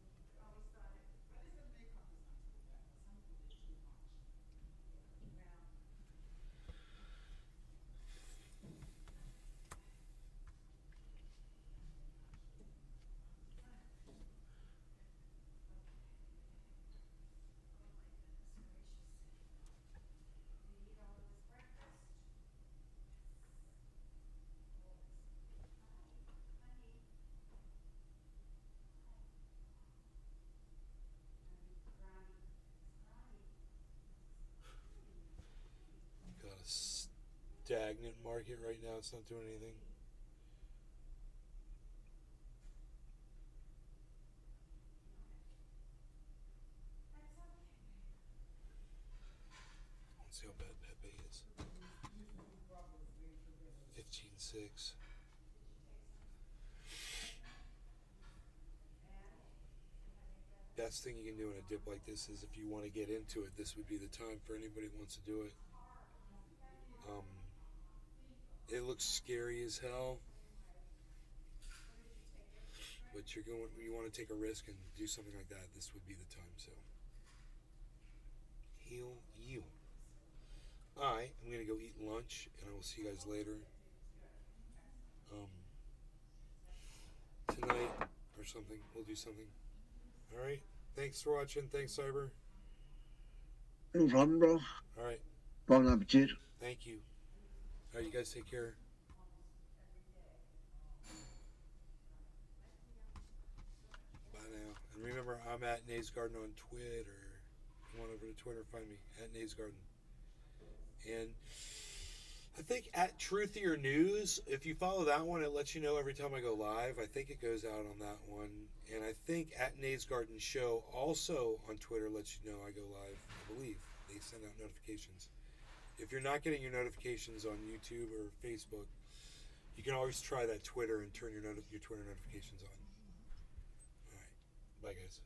Got a stagnant market right now. It's not doing anything. Let's see how bad Pepe is. 15.6. Best thing you can do in a dip like this is if you want to get into it, this would be the time for anybody who wants to do it. It looks scary as hell, but you want to take a risk and do something like that, this would be the time. So heal you. I'm gonna go eat lunch, and I will see you guys later. Tonight or something, we'll do something. All right. Thanks for watching. Thanks, Cyber. No problem, bro. All right. Bon appetit. Thank you. All right, you guys take care. Bye now. And remember, I'm at Nays Garden on Twitter. Come on over to Twitter, find me at Nays Garden. And I think at Truthier News, if you follow that one, it lets you know every time I go live. I think it goes out on that one. And I think at Nays Garden Show also on Twitter lets you know I go live. I believe they send out notifications. If you're not getting your notifications on YouTube or Facebook, you can always try that Twitter and turn your Twitter notifications on. All right. Bye, guys.